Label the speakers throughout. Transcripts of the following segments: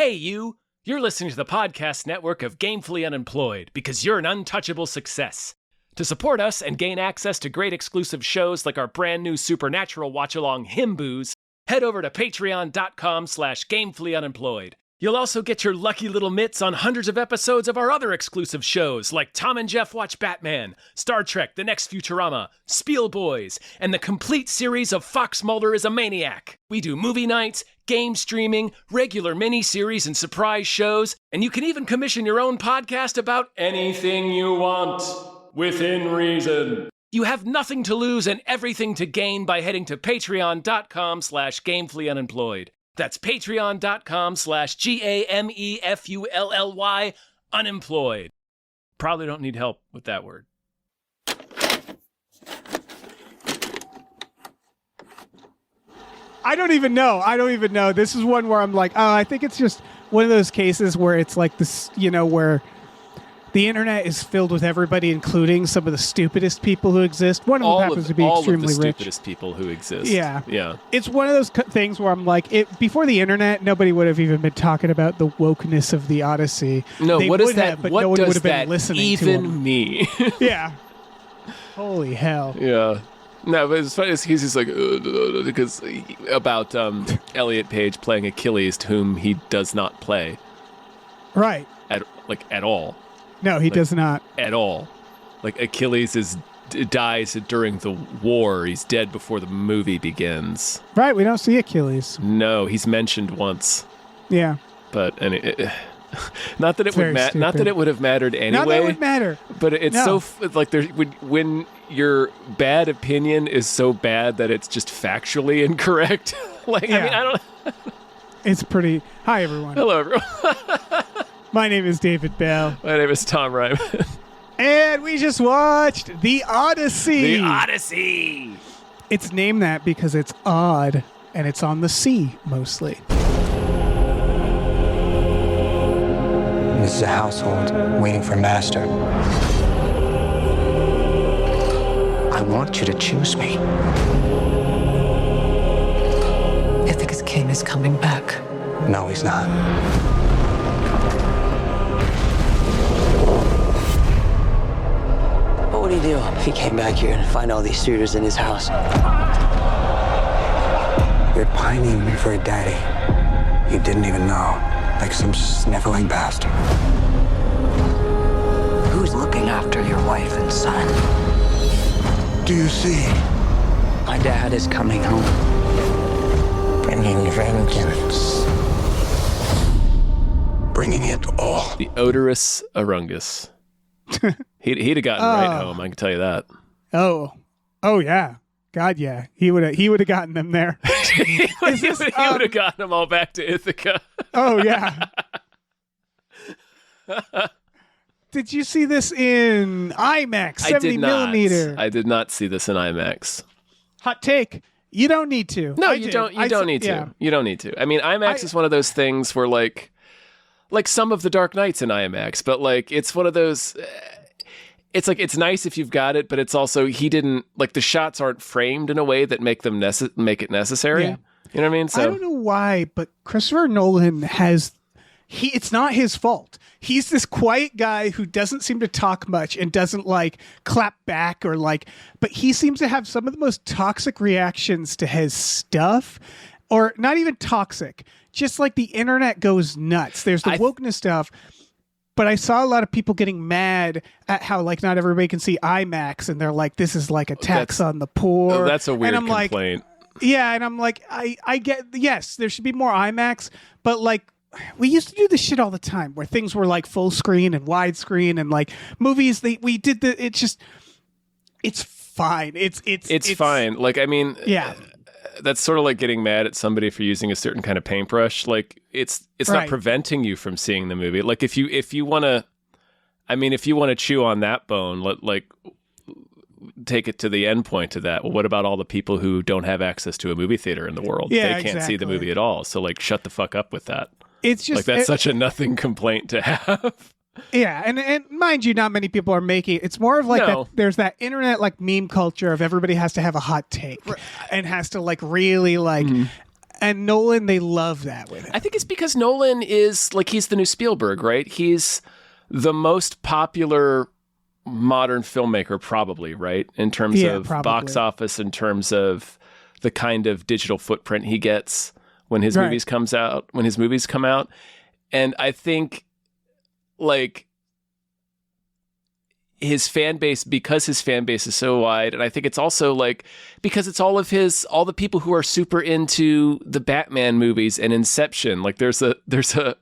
Speaker 1: Hey, you! You're listening to the podcast network of Gamefully Unemployed because you're an untouchable success. To support us and gain access to great exclusive shows like our brand new Supernatural watch-along Himboos, head over to patreon.com/gamefullyunemployed. You'll also get your lucky little mitts on hundreds of episodes of our other exclusive shows like Tom and Jeff Watch Batman, Star Trek The Next Futurama, Spiel Boys, and the complete series of Fox Mulder is a Maniac. We do movie nights, game streaming, regular mini-series and surprise shows, and you can even commission your own podcast about anything you want, within reason. You have nothing to lose and everything to gain by heading to patreon.com/gamefullyunemployed. That's patreon.com/GAMEFULLY unemployed. Probably don't need help with that word.
Speaker 2: I don't even know. This is one where I'm like, oh, I think it's just one of those cases where it's like this, where the internet is filled with everybody, including some of the stupidest people who exist. One of them happens to be extremely rich.
Speaker 1: All of the stupidest people who exist.
Speaker 2: Yeah. It's one of those things where I'm like, before the internet, nobody would have even been talking about the wokeness of the Odyssey.
Speaker 1: No,
Speaker 2: they
Speaker 1: what
Speaker 2: would
Speaker 1: is that?
Speaker 2: Have, but
Speaker 1: what
Speaker 2: no one
Speaker 1: does
Speaker 2: would have
Speaker 1: that
Speaker 2: been listening
Speaker 1: even
Speaker 2: to them.
Speaker 1: mean?
Speaker 2: Yeah. Holy hell.
Speaker 1: Yeah. No, but it's funny. He's like, because about Elliot Page playing Achilles, to whom he does not play.
Speaker 2: Right.
Speaker 1: At all.
Speaker 2: No, he does not.
Speaker 1: At all. Like, Achilles dies during the war. He's dead before the movie begins.
Speaker 2: Right, we don't see Achilles.
Speaker 1: No, he's mentioned once.
Speaker 2: Yeah.
Speaker 1: But not that it would not that it would have mattered anyway.
Speaker 2: Not that it would matter.
Speaker 1: But it's so like when your bad opinion is so bad that it's just factually incorrect. Like, yeah. I mean, I don't.
Speaker 2: It's pretty. Hi, everyone.
Speaker 1: Hello, everyone.
Speaker 2: My name is David Bell.
Speaker 1: My name is Tom Ryman.
Speaker 2: And we just watched The Odyssey.
Speaker 1: The Odyssey.
Speaker 2: It's named that because it's odd, and it's on the sea, mostly.
Speaker 3: This is a household waiting for master. I want you to choose me.
Speaker 4: Ithaca's king is coming back.
Speaker 3: No, he's not.
Speaker 5: What would he do if he came back here and find all these suitors in his house?
Speaker 3: You're pining for a daddy you didn't even know, like some sniveling bastard.
Speaker 5: Who's looking after your wife and son?
Speaker 3: Do you see?
Speaker 5: My dad is coming home.
Speaker 3: Bringing vengeance. Bringing it all.
Speaker 1: The odorous Arungus. He'd have gotten right home, I can tell you that.
Speaker 2: Oh yeah. God, yeah. He would have gotten them there.
Speaker 1: He would have gotten them all back to Ithaca.
Speaker 2: Oh, yeah. Did you see this in IMAX, 70 millimeter?
Speaker 1: I did not see this in IMAX.
Speaker 2: Hot take. You don't need to.
Speaker 1: No, you don't need to.
Speaker 2: Yeah.
Speaker 1: You don't need to. I mean, IMAX is one of those things where like some of the Dark Knights in IMAX, but like it's one of those. It's like it's nice if you've got it, but it's also he didn't like the shots aren't framed in a way that make it necessary.
Speaker 2: Yeah.
Speaker 1: You know what I mean? So
Speaker 2: I don't know why, but Christopher Nolan it's not his fault. He's this quiet guy who doesn't seem to talk much and doesn't like clap back or like, but he seems to have some of the most toxic reactions to his stuff, or not even toxic, just like the internet goes nuts. There's the wokeness stuff. But I saw a lot of people getting mad at how like not everybody can see IMAX, and they're like, "This is like a tax on the poor."
Speaker 1: That's a weird complaint.
Speaker 2: Like, yeah, and I'm like, I get yes, there should be more IMAX, but like we used to do this shit all the time, where things were like full screen and widescreen, and like movies. It's fine. It's
Speaker 1: fine. Like I mean,
Speaker 2: yeah.
Speaker 1: That's sort of like getting mad at somebody for using a certain kind of paintbrush. Like it's not preventing you from seeing the movie. Like if you want to chew on that bone, like take it to the end point of that. Well, what about all the people who don't have access to a movie theater in the world?
Speaker 2: Yeah,
Speaker 1: they can't see the movie at all. So like shut the fuck up with that.
Speaker 2: It's just
Speaker 1: like that's such a nothing complaint to have.
Speaker 2: Yeah, and mind you, not many people are making it. It's more of like that, there's that internet like meme culture of everybody has to have a hot take and has to like really like And Nolan, they love that with him.
Speaker 1: I think it's because Nolan is like, he's the new Spielberg, right? He's the most popular modern filmmaker, probably, right? In terms of box office, in terms of the kind of digital footprint he gets when his movies come out. And I think like his fan base, because his fan base is so wide, and I think it's also like because it's all the people who are super into the Batman movies and Inception. Like there's a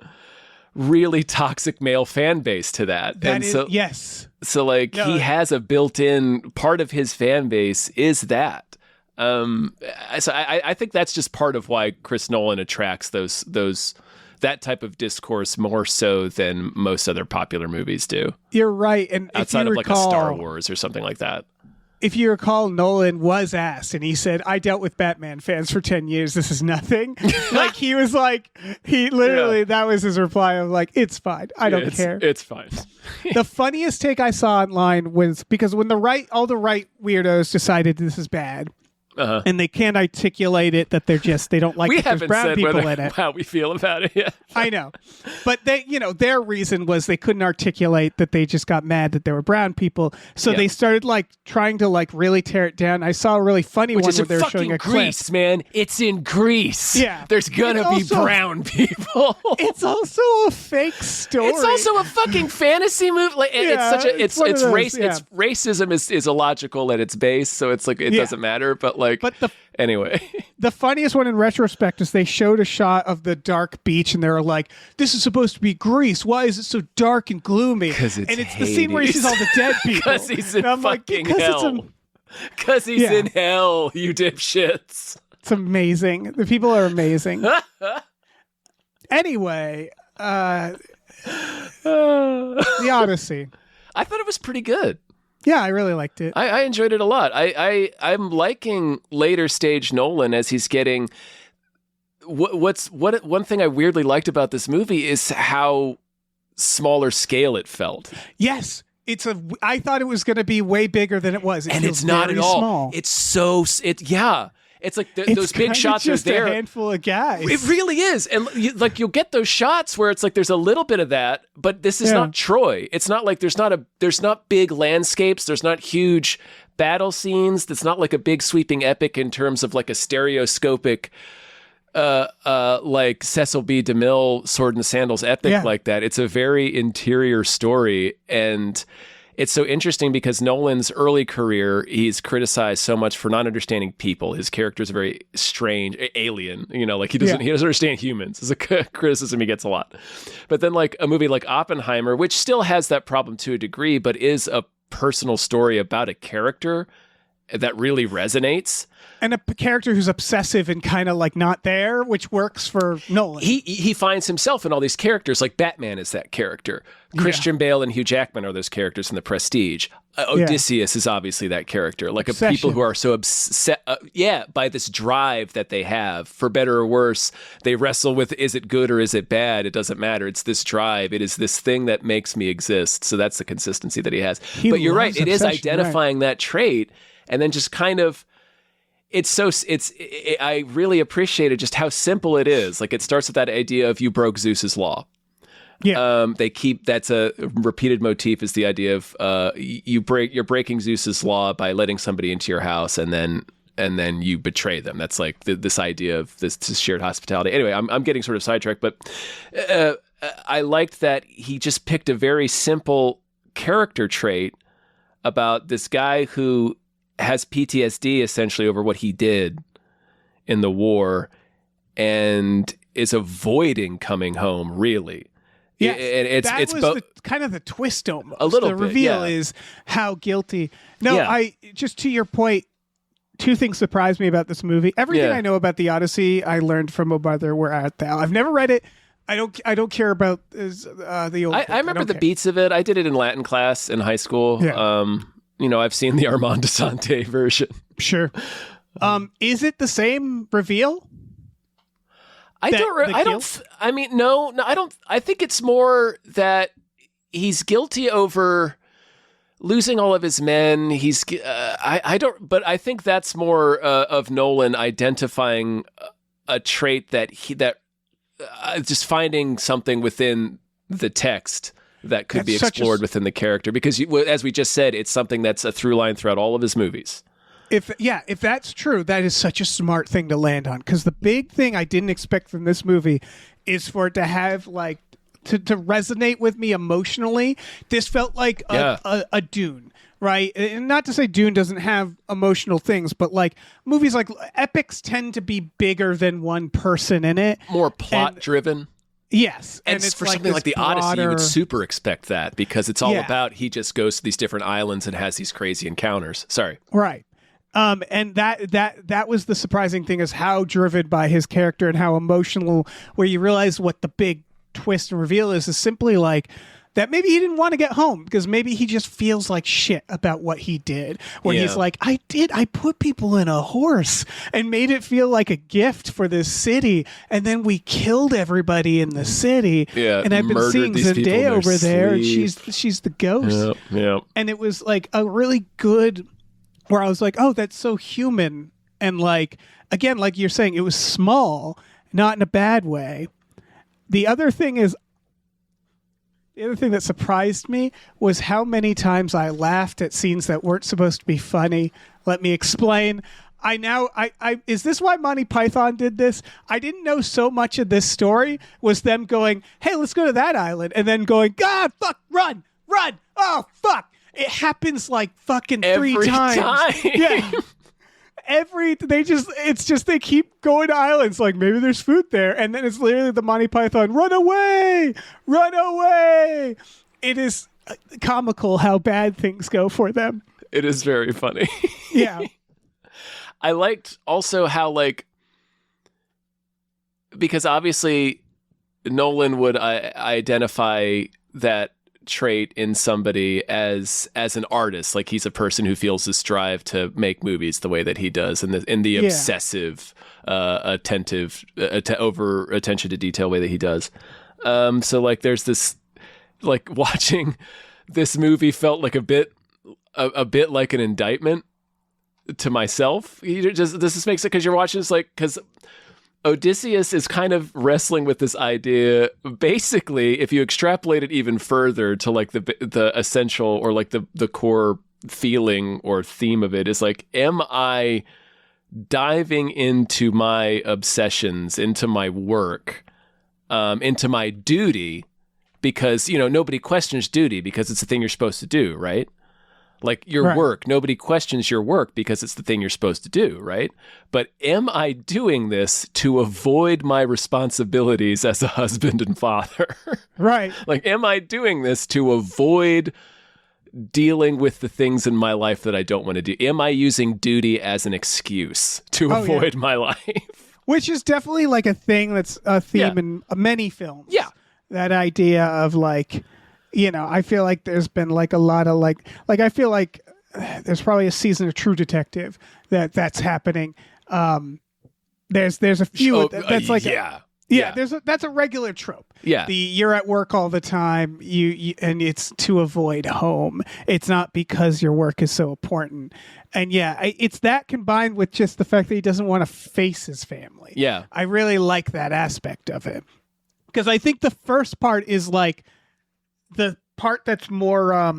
Speaker 1: really toxic male fan base to that.
Speaker 2: Yes.
Speaker 1: So like he has a built-in part of his fan base is that. So I think that's just part of why Chris Nolan attracts that type of discourse more so than most other popular movies do.
Speaker 2: You're right. And
Speaker 1: outside of like a Star Wars or something like that.
Speaker 2: If you recall, Nolan was asked and he said, I dealt with Batman fans for 10 years. This is nothing. Like he was like, that was his reply of like, it's fine. I don't care.
Speaker 1: It's fine.
Speaker 2: The funniest take I saw online was because when all the right weirdos decided this is bad, and they can't articulate it, that they don't like that there's brown people in it.
Speaker 1: How we feel about it yet.
Speaker 2: I know. But their reason was they couldn't articulate that they just got mad that there were brown people. So they started like trying to like really tear it down. I saw a really funny one where they were showing a
Speaker 1: Greece,
Speaker 2: clip.
Speaker 1: man. It's in Greece.
Speaker 2: Yeah.
Speaker 1: There's gonna be brown people.
Speaker 2: It's also a fake story.
Speaker 1: It's also a fucking fantasy movie. Like it's racism is illogical at its base, so it's like it doesn't matter. But anyway,
Speaker 2: the funniest one in retrospect is they showed a shot of the dark beach and they were like, "This is supposed to be Greece. Why is it so dark and gloomy?"
Speaker 1: Because it's
Speaker 2: the scene where he sees all the dead people.
Speaker 1: Because he's in fucking hell. Because he's in hell, you dipshits.
Speaker 2: It's amazing. The people are amazing. Anyway, the Odyssey.
Speaker 1: I thought it was pretty good.
Speaker 2: Yeah, I really liked it.
Speaker 1: I enjoyed it a lot. I'm liking later stage Nolan as he's getting. One thing I weirdly liked about this movie is how smaller scale it felt.
Speaker 2: Yes, I thought it was going to be way bigger than it was,
Speaker 1: and it's not at all.
Speaker 2: Small.
Speaker 1: It's like those big shots
Speaker 2: just
Speaker 1: are there.
Speaker 2: A handful of guys.
Speaker 1: It really is, and you'll get those shots where it's like there's a little bit of that, but this is not Troy. It's not like there's not big landscapes. There's not huge battle scenes. That's not like a big sweeping epic in terms of like a stereoscopic, like Cecil B. DeMille Sword and Sandals epic like that. It's a very interior story, and it's so interesting because Nolan's early career, he's criticized so much for not understanding people. His characters are very strange, alien. Like he doesn't understand humans. It's a criticism he gets a lot. But then like a movie like Oppenheimer, which still has that problem to a degree, but is a personal story about a character that really resonates.
Speaker 2: And a character who's obsessive and kind of like not there, which works for Nolan.
Speaker 1: He finds himself in all these characters. Like Batman is that character. Christian Bale and Hugh Jackman are those characters in The Prestige. Odysseus is obviously that character. Like people who are so upset, by this drive that they have, for better or worse. They wrestle with, is it good or is it bad? It doesn't matter. It's this drive. It is this thing that makes me exist. So that's the consistency that he has. But you're right. It is identifying that trait and then just kind of. I really appreciated just how simple it is. Like it starts with that idea of you broke Zeus's law. Yeah. That's a repeated motif, is the idea of you're breaking Zeus's law by letting somebody into your house and then you betray them. That's like this idea of this shared hospitality. Anyway, I'm getting sort of sidetracked, but I liked that he just picked a very simple character trait about this guy who has PTSD essentially over what he did in the war and is avoiding coming home, really.
Speaker 2: Yeah, it's kind of the twist almost.
Speaker 1: A little
Speaker 2: bit. The
Speaker 1: bit,
Speaker 2: reveal is how guilty. No, I just to your point, two things surprised me about this movie. Everything I know about the Odyssey, I learned from a brother where Art Thou. I've never read it. I don't care about the old.
Speaker 1: I remember the beats of it. I did it in Latin class in high school. Yeah. I've seen the Armand Assante version.
Speaker 2: Sure. Is it the same reveal?
Speaker 1: I think it's more that he's guilty over losing all of his men. But I think that's more of Nolan identifying a trait that just finding something within the text that could be explored within the character, because as we just said, it's something that's a through line throughout all of his movies.
Speaker 2: If that's true, that is such a smart thing to land on, because the big thing I didn't expect from this movie is for it to have like to resonate with me emotionally. This felt like a Dune. Right. And not to say Dune doesn't have emotional things, but like movies like epics tend to be bigger than one person in it.
Speaker 1: More plot driven.
Speaker 2: Yes.
Speaker 1: And it's for something like the Odyssey, you would super expect that, because it's all about he just goes to these different islands and has these crazy encounters. Sorry.
Speaker 2: Right. And that was the surprising thing, is how driven by his character and how emotional, where you realize what the big twist and reveal is simply like that maybe he didn't want to get home, because maybe he just feels like shit about what he did. When he's like, I put people in a horse and made it feel like a gift for this city, and then we killed everybody in the city. Yeah, and I've been seeing Zendaya over there, and she's the ghost.
Speaker 1: Yeah.
Speaker 2: And it was like a really good, where I was like, oh, that's so human. And like, again, like you're saying, it was small, not in a bad way. The other thing that surprised me was how many times I laughed at scenes that weren't supposed to be funny. Let me explain. Is this why Monty Python did this? I didn't know so much of this story was them going, hey, let's go to that island, and then going, God, fuck, run, oh, fuck. It happens like fucking
Speaker 1: every
Speaker 2: 3 times.
Speaker 1: Time.
Speaker 2: Yeah. They keep going to islands, like maybe there's food there, and then it's literally the Monty Python, run away. It is comical how bad things go for them.
Speaker 1: It is very funny.
Speaker 2: Yeah.
Speaker 1: I liked also how, like, because obviously Nolan would identify that trait in somebody as an artist, like he's a person who feels this drive to make movies the way that he does, and the obsessive attentive over attention to detail way that he does. So like there's this, like, watching this movie felt like a bit like an indictment to myself. This just makes it, because you're watching this, like, because Odysseus is kind of wrestling with this idea. Basically, if you extrapolate it even further to like the essential, or like the core feeling or theme of it, is like, am I diving into my obsessions, into my work, into my duty, because, nobody questions duty because it's the thing you're supposed to do, right? Like your work, nobody questions your work because it's the thing you're supposed to do, right? But am I doing this to avoid my responsibilities as a husband and father?
Speaker 2: Right.
Speaker 1: Like, am I doing this to avoid dealing with the things in my life that I don't want to do? Am I using duty as an excuse to avoid my life?
Speaker 2: Which is definitely like a thing that's a theme in many films.
Speaker 1: Yeah.
Speaker 2: That idea of like, I feel like there's been like a lot of like I feel like there's probably a season of True Detective that's happening. There's a few that's like that's a regular trope.
Speaker 1: Yeah,
Speaker 2: you're at work all the time. You and it's to avoid home. It's not because your work is so important. And it's that combined with just the fact that he doesn't want to face his family.
Speaker 1: Yeah,
Speaker 2: I really like that aspect of it, because I think the first part is like the part that's more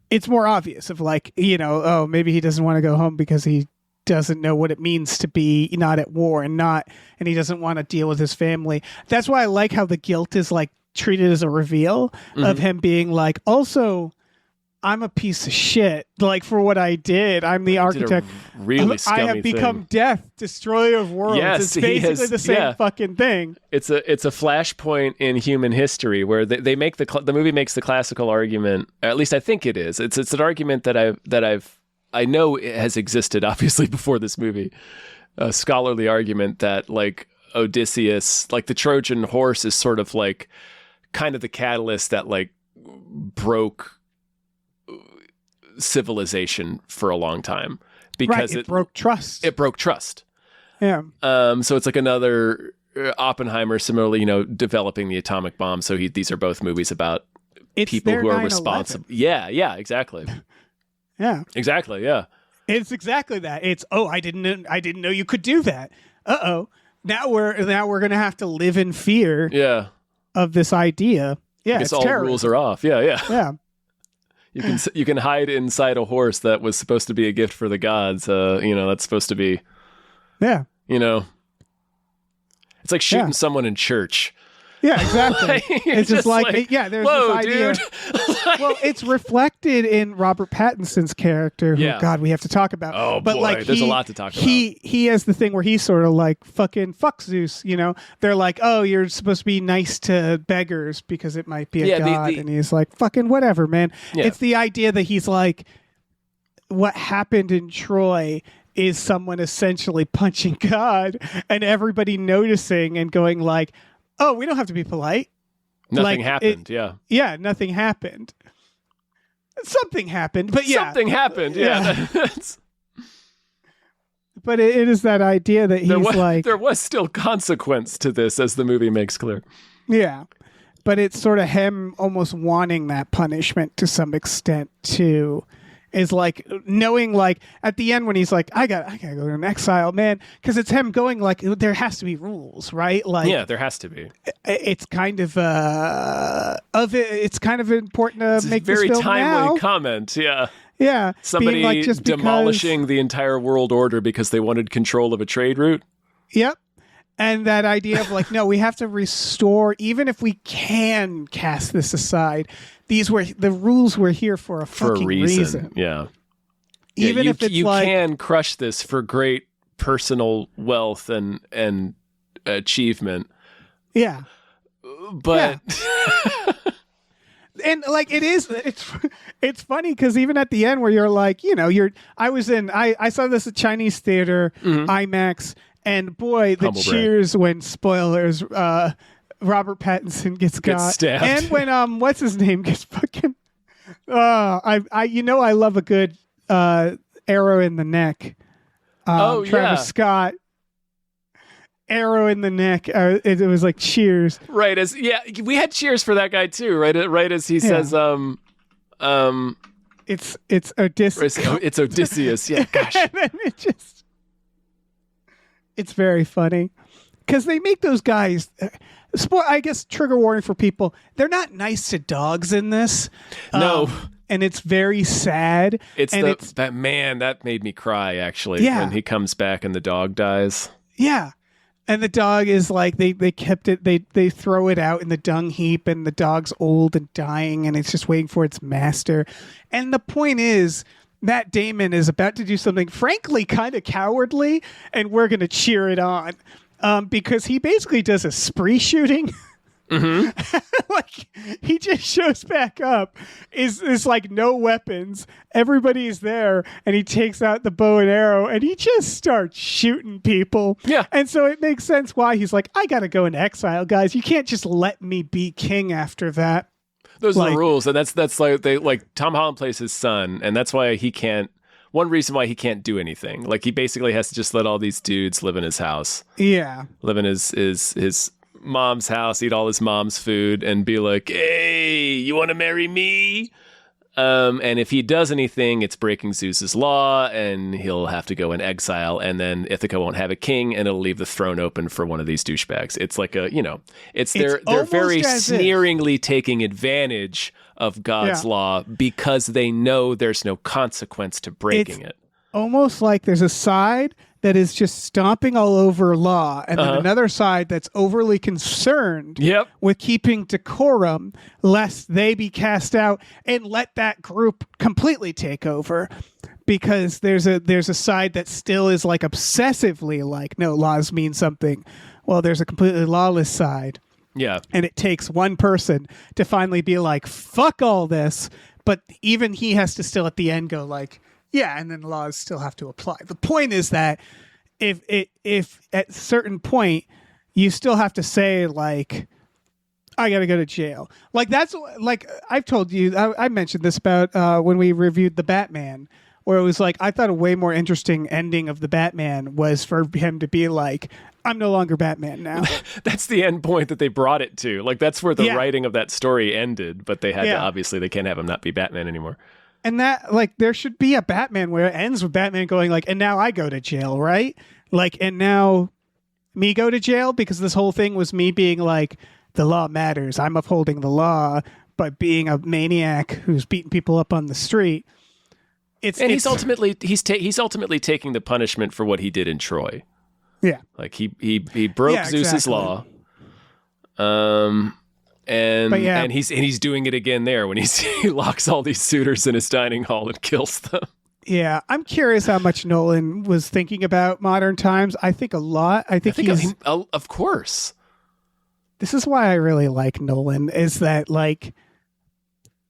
Speaker 2: it's more obvious of like, maybe he doesn't want to go home because he doesn't know what it means to be not at war and he doesn't want to deal with his family. That's why I like how the guilt is like treated as a reveal of him being like, also, I'm a piece of shit. Like, for what I did, I'm the architect.
Speaker 1: Really scummy
Speaker 2: I have become death, destroyer of worlds.
Speaker 1: Yes,
Speaker 2: it's basically the same fucking thing.
Speaker 1: It's a flashpoint in human history where they make the movie makes the classical argument. Or at least I think it is. It's an argument that I know it has existed obviously before this movie. A scholarly argument that like Odysseus, like the Trojan horse, is sort of like kind of the catalyst that like broke civilization for a long time, because
Speaker 2: it broke trust.
Speaker 1: It broke trust.
Speaker 2: Yeah.
Speaker 1: So it's like another Oppenheimer, similarly, developing the atomic bomb. So these are both movies about people who are
Speaker 2: 9/11.
Speaker 1: responsible. Yeah, exactly.
Speaker 2: Yeah,
Speaker 1: exactly. Yeah,
Speaker 2: it's exactly that. It's I didn't know you could do that. now we're gonna have to live in fear
Speaker 1: Yeah.
Speaker 2: of this idea. Yeah,
Speaker 1: I guess
Speaker 2: it's
Speaker 1: all
Speaker 2: terrible.
Speaker 1: rules are off. Yeah, yeah.
Speaker 2: Yeah.
Speaker 1: You can hide inside a horse that was supposed to be a gift for the gods. That's supposed to be,
Speaker 2: Yeah.
Speaker 1: It's like shooting someone in church.
Speaker 2: Yeah, exactly. It's just like there's
Speaker 1: whoa,
Speaker 2: this idea.
Speaker 1: dude.
Speaker 2: Well, it's reflected in Robert Pattinson's character, who, God, we have to talk about.
Speaker 1: Oh,
Speaker 2: but
Speaker 1: boy,
Speaker 2: like
Speaker 1: there's a lot to talk about.
Speaker 2: He has the thing where he's sort of like, fucking fuck Zeus, They're like, oh, you're supposed to be nice to beggars because it might be a god. And he's like, fucking whatever, man.
Speaker 1: Yeah.
Speaker 2: It's the idea that he's like, what happened in Troy is someone essentially punching God and everybody noticing and going like, oh, we don't have to be polite.
Speaker 1: Nothing happened.
Speaker 2: Yeah, nothing happened. Something happened, but yeah.
Speaker 1: Something happened, yeah.
Speaker 2: But it is that idea that
Speaker 1: there was still consequence to this, as the movie makes clear.
Speaker 2: Yeah. But it's sort of him almost wanting that punishment to some extent, too. Is like knowing, like at the end when he's like, I gotta go in exile, man, because it's him going like, there has to be rules, right? Like,
Speaker 1: yeah, there has to be.
Speaker 2: It's kind of it's kind of important to
Speaker 1: it's
Speaker 2: make
Speaker 1: a very
Speaker 2: this film
Speaker 1: timely
Speaker 2: now.
Speaker 1: comment. Yeah,
Speaker 2: yeah.
Speaker 1: Somebody
Speaker 2: like, just
Speaker 1: demolishing the entire world order because they wanted control of a trade route.
Speaker 2: Yep. And that idea of like, no, we have to restore, even if we can cast this aside. The rules were here for a fucking reason.
Speaker 1: Yeah.
Speaker 2: Even if it's
Speaker 1: you
Speaker 2: like,
Speaker 1: can crush this for great personal wealth and achievement.
Speaker 2: Yeah.
Speaker 1: But
Speaker 2: and like it's funny because even at the end where you're like, I saw this at Chinese theater, IMAX, and boy, the
Speaker 1: Humble
Speaker 2: cheers when spoilers, Robert Pattinson gets
Speaker 1: stabbed,
Speaker 2: and when what's his name gets fucking. I love a good arrow in the neck. Travis Scott. Arrow in the neck. It was like cheers.
Speaker 1: Right, we had cheers for that guy too. Right as he says,
Speaker 2: it's Odysseus.
Speaker 1: It's Odysseus. Yeah, gosh.
Speaker 2: And then it's very funny because they make those guys. I guess trigger warning for people. They're not nice to dogs in this.
Speaker 1: No.
Speaker 2: And it's very sad.
Speaker 1: That made me cry actually.
Speaker 2: Yeah.
Speaker 1: When he comes back and the dog dies.
Speaker 2: Yeah. And the dog is like, they kept it, they throw it out in the dung heap and the dog's old and dying and it's just waiting for its master. And the point is, Matt Damon is about to do something frankly kind of cowardly and we're going to cheer it on. Because he basically does a spree shooting. Mm-hmm. Like he just shows back up, is like no weapons, everybody's there, and he takes out the bow and arrow and he just starts shooting people.
Speaker 1: Yeah.
Speaker 2: And so it makes sense why he's like, I gotta go into exile, guys. You can't just let me be king after that.
Speaker 1: Those are the rules, and that's like Tom Holland plays his son, and that's why he can't. One reason why he can't do anything, like he basically has to just let all these dudes live in his house.
Speaker 2: Yeah,
Speaker 1: live in his mom's house, eat all his mom's food, and be like, "Hey, you want to marry me?" And if he does anything, it's breaking Zeus's law, and he'll have to go in exile. And then Ithaca won't have a king, and it'll leave the throne open for one of these douchebags. It's like they're very sneeringly taking advantage of God's law because they know there's no consequence to breaking it.
Speaker 2: Almost like there's a side that is just stomping all over law, and then another side that's overly concerned with keeping decorum, lest they be cast out and let that group completely take over. Because there's a side that still is like obsessively like, no, laws mean something. Well, there's a completely lawless side.
Speaker 1: Yeah.
Speaker 2: And it takes one person to finally be like, fuck all this. But even he has to still at the end go like, yeah, and then laws still have to apply. The point is that if at a certain point you still have to say like, I got to go to jail. Like that's like I've told you, I mentioned this about when we reviewed the Batman, where it was like, I thought a way more interesting ending of the Batman was for him to be like, I'm no longer Batman now.
Speaker 1: That's the end point that they brought it to. Like that's where the writing of that story ended, but they had to, obviously they can't have him not be Batman anymore.
Speaker 2: And that, like, there should be a Batman where it ends with Batman going like, and now I go to jail, right? Like, and now me go to jail, because this whole thing was me being like, the law matters. I'm upholding the law by being a maniac who's beating people up on the street.
Speaker 1: He's ultimately taking the punishment for what he did in Troy.
Speaker 2: Yeah.
Speaker 1: Like he broke Zeus's law. And he's doing it again there when he locks all these suitors in his dining hall and kills them.
Speaker 2: Yeah, I'm curious how much Nolan was thinking about modern times. I think a lot. I think
Speaker 1: of course.
Speaker 2: This is why I really like Nolan, is that like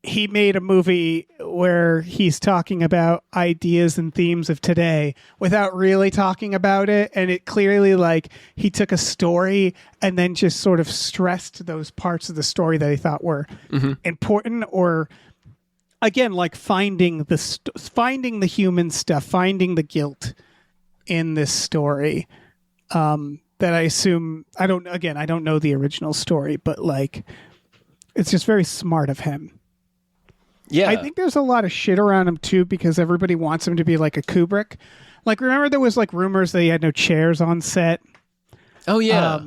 Speaker 2: he made a movie where he's talking about ideas and themes of today without really talking about it. And it clearly, like, he took a story and then just sort of stressed those parts of the story that he thought were important, or again, like finding the human stuff, finding the guilt in this story. That I assume, I don't know the original story, but like, it's just very smart of him.
Speaker 1: Yeah.
Speaker 2: I think there's a lot of shit around him too, because everybody wants him to be like a Kubrick. Like, remember there was like rumors that he had no chairs on set.
Speaker 1: Oh yeah.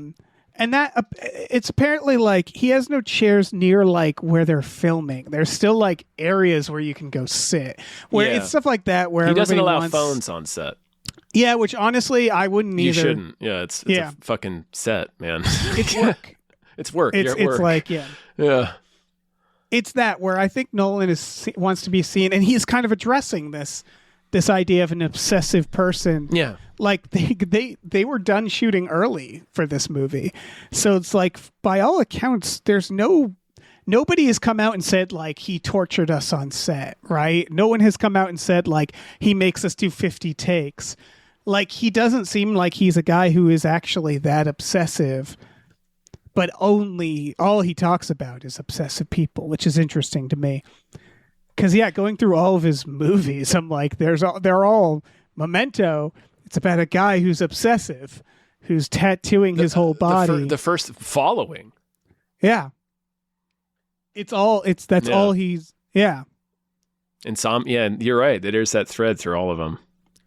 Speaker 2: And that it's apparently like he has no chairs near like where they're filming. There's still like areas where you can go sit. Where it's stuff like that where
Speaker 1: he doesn't allow
Speaker 2: wants...
Speaker 1: phones on set.
Speaker 2: Yeah, which honestly I wouldn't either.
Speaker 1: You shouldn't. Yeah, it's a fucking set, man.
Speaker 2: It's work.
Speaker 1: It's work.
Speaker 2: It's like
Speaker 1: yeah.
Speaker 2: It's that where I think Nolan wants to be seen, and he's kind of addressing this idea of an obsessive person.
Speaker 1: Yeah.
Speaker 2: Like they were done shooting early for this movie. So it's like, by all accounts, nobody has come out and said like he tortured us on set, right? No one has come out and said like he makes us do 50 takes. Like, he doesn't seem like he's a guy who is actually that obsessive, but all he talks about is obsessive people, which is interesting to me. Because going through all of his movies, I'm like, they're all Memento. It's about a guy who's obsessive, who's tattooing his whole body.
Speaker 1: The first Following.
Speaker 2: Yeah. All he's. Yeah.
Speaker 1: Insomnia. And you're right. There's that thread through all of them.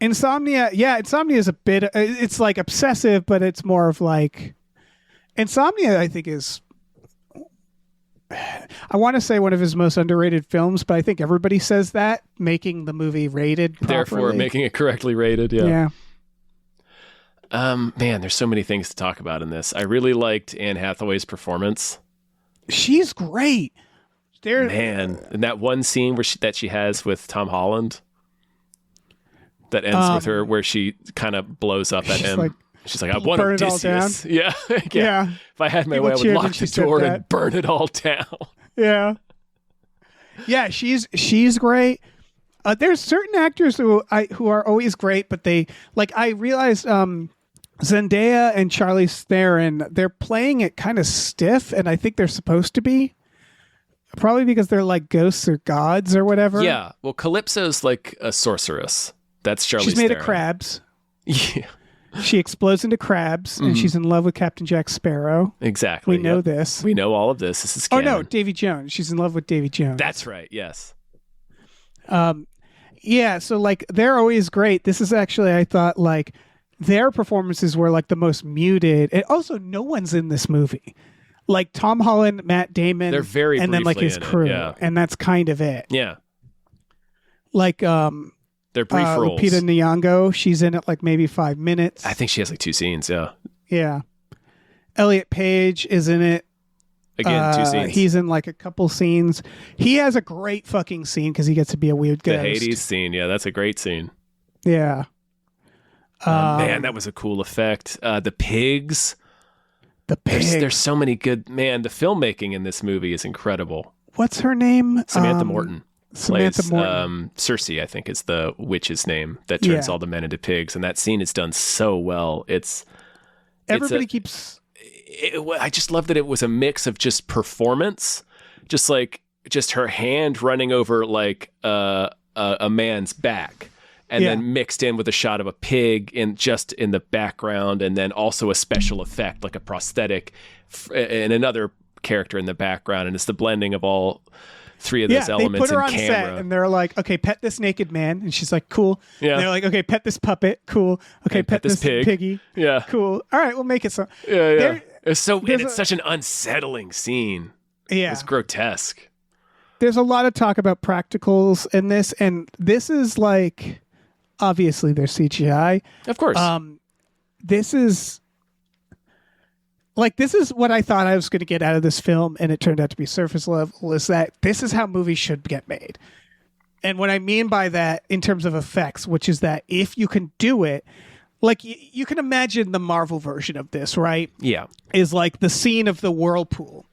Speaker 2: Insomnia is a bit. It's like obsessive, but it's more of like. Insomnia, I think, is. I want to say one of his most underrated films, but I think everybody says that, making the movie rated properly.
Speaker 1: Therefore, making it correctly rated.
Speaker 2: Yeah.
Speaker 1: Man, there's so many things to talk about in this. I really liked Anne Hathaway's performance.
Speaker 2: She's great.
Speaker 1: Man, and that one scene that she has with Tom Holland that ends with her, where she kind of blows up at him. She's like, I want Odysseus. Yeah. Yeah. If I had my way, I would lock the door and burn it all down. Yeah.
Speaker 2: Yeah, she's great. There's certain actors who are always great, but I realized Zendaya and Charlize Theron, they're playing it kind of stiff, and I think they're supposed to be. Probably because they're like ghosts or gods or whatever.
Speaker 1: Yeah. Well, Calypso's like a sorceress. That's Charlize Theron.
Speaker 2: She's made of crabs.
Speaker 1: Yeah.
Speaker 2: She explodes into crabs, and she's in love with Captain Jack Sparrow.
Speaker 1: Exactly.
Speaker 2: We know this.
Speaker 1: We know all of this. This is canon.
Speaker 2: Oh, no, Davy Jones. She's in love with Davy Jones.
Speaker 1: That's right, yes.
Speaker 2: Yeah, so, like, they're always great. This is actually, I thought, like, their performances were, like, the most muted. And also, no one's in this movie. Like, Tom Holland, Matt Damon.
Speaker 1: They're very
Speaker 2: and then, like, his crew.
Speaker 1: Yeah.
Speaker 2: And that's kind of it.
Speaker 1: Yeah.
Speaker 2: Like,
Speaker 1: they're brief roles.
Speaker 2: Lupita Nyong'o, she's in it like maybe 5 minutes.
Speaker 1: I think she has like 2 scenes, yeah.
Speaker 2: Yeah. Elliot Page is in it.
Speaker 1: Again, 2 scenes.
Speaker 2: He's in like a couple scenes. He has a great fucking scene because he gets to be a weird ghost.
Speaker 1: The Hades scene, yeah, that's a great scene.
Speaker 2: Yeah.
Speaker 1: Man, that was a cool effect. The pigs. There's so many good... Man, the filmmaking in this movie is incredible.
Speaker 2: What's her name?
Speaker 1: Samantha Morton.
Speaker 2: Samantha
Speaker 1: plays,
Speaker 2: Morton.
Speaker 1: Cersei, I think, is the witch's name that turns all the men into pigs, and that scene is done so well.
Speaker 2: Everybody keeps.
Speaker 1: I just love that it was a mix of just performance, just her hand running over like a man's back, and then mixed in with a shot of a pig in the background, and then also a special effect like a prosthetic and another character in the background, and it's the blending of all 3 of those
Speaker 2: they
Speaker 1: elements
Speaker 2: put her
Speaker 1: in
Speaker 2: on
Speaker 1: camera.
Speaker 2: set and they're like, okay, pet this naked man. And she's like, cool.
Speaker 1: Yeah.
Speaker 2: And they're like, okay, pet this puppet. Cool. Okay,
Speaker 1: And
Speaker 2: pet this
Speaker 1: pig.
Speaker 2: piggy.
Speaker 1: Yeah.
Speaker 2: Cool. All right, we'll make it so.
Speaker 1: Yeah. It's
Speaker 2: there's
Speaker 1: such an unsettling scene.
Speaker 2: Yeah.
Speaker 1: It's grotesque.
Speaker 2: There's a lot of talk about practicals in this. And this is like, obviously there's CGI.
Speaker 1: Of course.
Speaker 2: This is what I thought I was going to get out of this film, and it turned out to be surface level, is that this is how movies should get made. And what I mean by that in terms of effects, which is that if you can do it, like you can imagine the Marvel version of this, right?
Speaker 1: Yeah.
Speaker 2: Is like the scene of the whirlpool.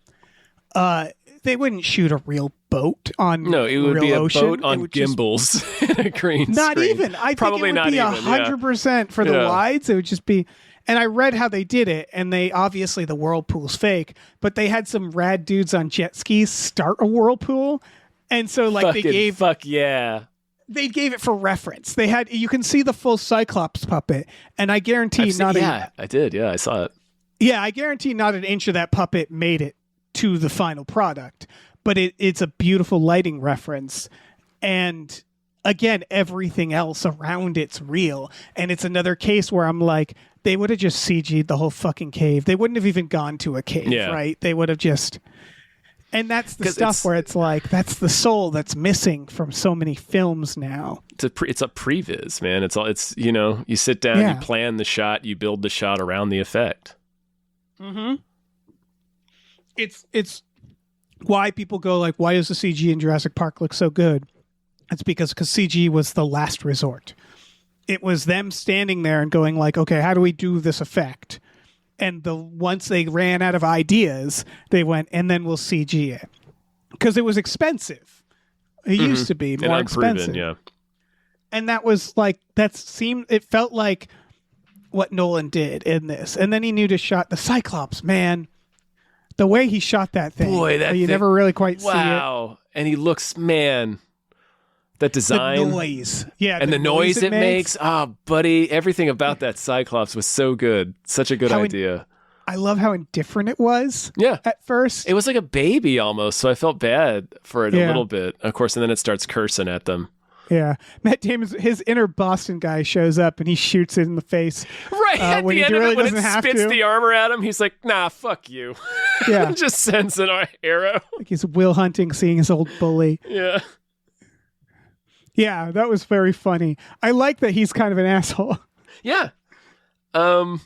Speaker 2: They wouldn't shoot a real boat on
Speaker 1: No, it would
Speaker 2: real
Speaker 1: be a
Speaker 2: ocean.
Speaker 1: boat
Speaker 2: It
Speaker 1: on
Speaker 2: would just
Speaker 1: gimbals in a green
Speaker 2: not
Speaker 1: screen.
Speaker 2: even. I
Speaker 1: Probably
Speaker 2: think it would
Speaker 1: not
Speaker 2: be
Speaker 1: even.
Speaker 2: 100% for the
Speaker 1: Yeah.
Speaker 2: wides. It would just be. And I read how they did it, and they obviously the whirlpool's fake, but they had some rad dudes on jet skis start a whirlpool, and so like they gave it for reference. They had you can see the full Cyclops puppet, and I guarantee
Speaker 1: I did. Yeah, I saw it.
Speaker 2: I guarantee not an inch of that puppet made it to the final product, but it's a beautiful lighting reference, and again, everything else around it's real. And it's another case where I'm like, they would have just CG'd the whole fucking cave. They wouldn't have even gone to a cave, right? They would have just... And that's the stuff where it's like, that's the soul that's missing from so many films now.
Speaker 1: It's a previs, man. It's you sit down, you plan the shot, you build the shot around the effect.
Speaker 2: Mm-hmm. It's why people go like, why does the CG in Jurassic Park look so good? It's because CG was the last resort. It was them standing there and going like, okay, how do we do this effect? And once they ran out of ideas, they went, and then we'll CG it. Because it was expensive. It used to be more expensive.
Speaker 1: Yeah.
Speaker 2: And that was like, it felt like what Nolan did in this. And then he knew to shot the Cyclops, man. The way he shot that thing.
Speaker 1: Boy, that
Speaker 2: you
Speaker 1: thing,
Speaker 2: never really quite see it.
Speaker 1: Wow. And he looks, man... That design.
Speaker 2: The noise. Yeah.
Speaker 1: And the noise it makes. Ah, buddy, everything about that Cyclops was so good. Such a good idea.
Speaker 2: I love how indifferent it was.
Speaker 1: Yeah.
Speaker 2: At first.
Speaker 1: It was like a baby almost, so I felt bad for it a little bit. Of course, and then it starts cursing at them.
Speaker 2: Yeah. Matt Damon's, his inner Boston guy shows up and he shoots it in the face.
Speaker 1: Right. At
Speaker 2: when
Speaker 1: the
Speaker 2: he
Speaker 1: end
Speaker 2: really
Speaker 1: of it, when
Speaker 2: doesn't
Speaker 1: it
Speaker 2: have
Speaker 1: spits
Speaker 2: to.
Speaker 1: the armor at him, he's like, nah, fuck you.
Speaker 2: Yeah.
Speaker 1: Just sends an arrow.
Speaker 2: Like he's Will Hunting seeing his old bully.
Speaker 1: Yeah.
Speaker 2: Yeah, that was very funny. I like that he's kind of an asshole.
Speaker 1: Yeah. Man.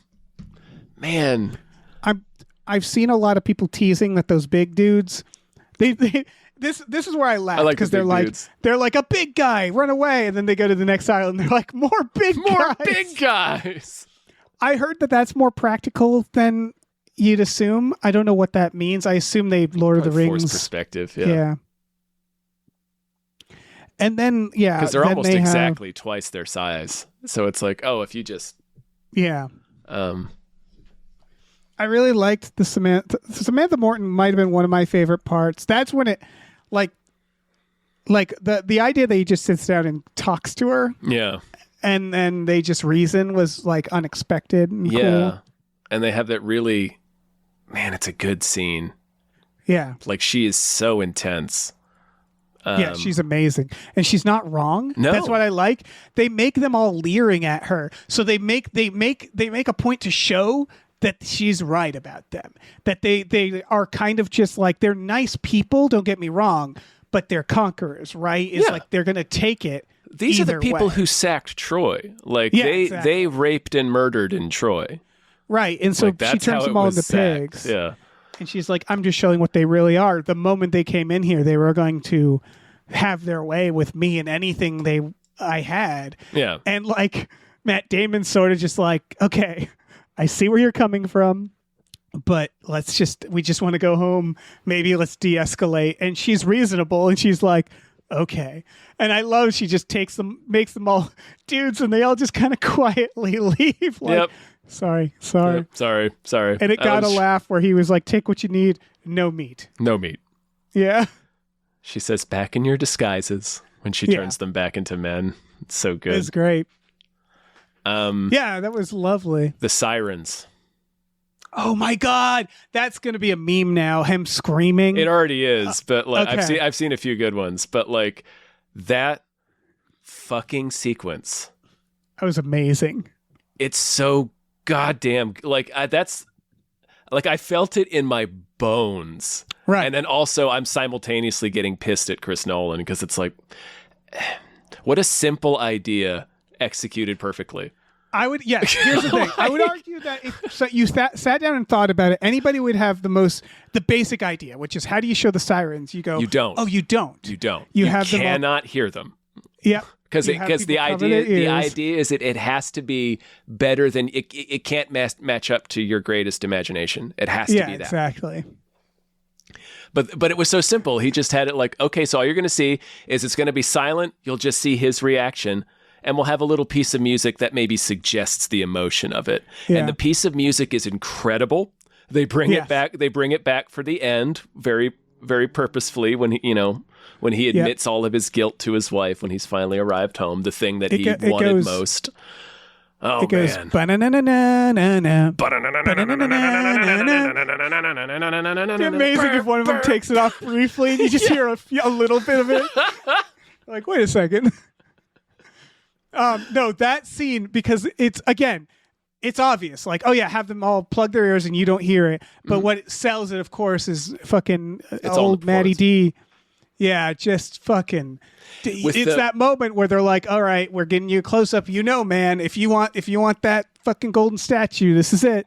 Speaker 2: I've seen a lot of people teasing that those big dudes, this is where I laugh
Speaker 1: like
Speaker 2: because
Speaker 1: the big
Speaker 2: dudes. They're like a big guy, run away, and then they go to the next aisle and they're like more big
Speaker 1: guys.
Speaker 2: I heard that that's more practical than you'd assume. I don't know what that means. I assume they Lord of the Rings
Speaker 1: forced perspective.
Speaker 2: Yeah. And then,
Speaker 1: because they're almost exactly twice their size. So it's like, oh, if you just...
Speaker 2: Yeah. I really liked the Samantha Morton might have been one of my favorite parts. That's when it, like the idea that he just sits down and talks to her.
Speaker 1: Yeah.
Speaker 2: And then they just reason was like unexpected and cool.
Speaker 1: And they have that really, man, it's a good scene.
Speaker 2: Yeah.
Speaker 1: Like she is so intense.
Speaker 2: Yeah, she's amazing. And she's not wrong.
Speaker 1: No.
Speaker 2: That's what I like. They make them all leering at her. So they make a point to show that she's right about them. That they are kind of just like, they're nice people, don't get me wrong, but they're conquerors, right? It's like they're going to take it.
Speaker 1: These are the people
Speaker 2: way.
Speaker 1: who sacked Troy. Like
Speaker 2: exactly.
Speaker 1: they raped and murdered in Troy.
Speaker 2: Right. And so she turns them all into pigs.
Speaker 1: Yeah.
Speaker 2: And she's like, I'm just showing what they really are. The moment they came in here, they were going to have their way with me and anything I had.
Speaker 1: Yeah.
Speaker 2: And like Matt Damon's sort of just like, okay, I see where you're coming from, but we just want to go home. Maybe let's de-escalate. And she's reasonable. And she's like, okay. And I love, she just makes them all dudes and they all just kind of quietly leave. Like,
Speaker 1: yep.
Speaker 2: Sorry.
Speaker 1: Yep. Sorry.
Speaker 2: And it got a laugh where he was like, take what you need. No meat.
Speaker 1: No meat.
Speaker 2: Yeah.
Speaker 1: She says, back in your disguises when she turns them back into men. It's so good.
Speaker 2: It's great. Yeah, that was lovely.
Speaker 1: The sirens.
Speaker 2: Oh my God, that's gonna be a meme now. Him screaming.
Speaker 1: It already is, but like
Speaker 2: okay.
Speaker 1: I've seen a few good ones, but like that fucking sequence.
Speaker 2: That was amazing.
Speaker 1: It's so goddamn like that's like I felt it in my bones.
Speaker 2: Right.
Speaker 1: And then also I'm simultaneously getting pissed at Chris Nolan because it's like what a simple idea executed perfectly.
Speaker 2: I would, yes, here's the thing. I would argue that if you sat down and thought about it, anybody would have the basic idea, which is how do you show the sirens? You go,
Speaker 1: you don't.
Speaker 2: Oh, you don't.
Speaker 1: You don't.
Speaker 2: You have
Speaker 1: cannot hear them.
Speaker 2: Yeah.
Speaker 1: Because the idea is that it has to be better than it can't match up to your greatest imagination. It has to be that.
Speaker 2: Exactly.
Speaker 1: But it was so simple. He just had it like, okay, so all you're going to see is it's going to be silent. You'll just see his reaction. And we'll have a little piece of music that maybe suggests the emotion of it. Yeah. And the piece of music is incredible. They bring it back. They bring it back for the end very, very purposefully when he admits all of his guilt to his wife when he's finally arrived home, the thing that he wanted most. Oh,
Speaker 2: it goes,
Speaker 1: man.
Speaker 2: It's amazing if one of them takes it off briefly and you just hear a little bit of it. Like, wait a second. No, that scene, because it's obvious. Like, oh yeah, have them all plug their ears and you don't hear it. But what sells it, of course, is fucking old Matty D. Yeah, just fucking. It's that moment where they're like, all right, we're getting you a close up. You know, man, if you want that fucking golden statue, this is it.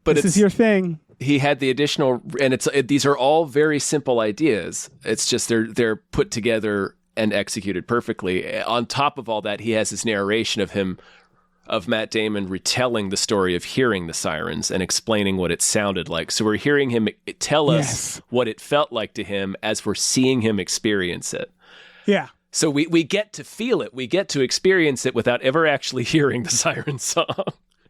Speaker 2: But this is your thing.
Speaker 1: He had the additional, and these are all very simple ideas. It's just they're put together and executed perfectly. On top of all that, he has this narration of Matt Damon retelling the story of hearing the sirens and explaining what it sounded like. So we're hearing him tell us what it felt like to him as we're seeing him experience it.
Speaker 2: Yeah.
Speaker 1: So we get to feel it. We get to experience it without ever actually hearing the siren song.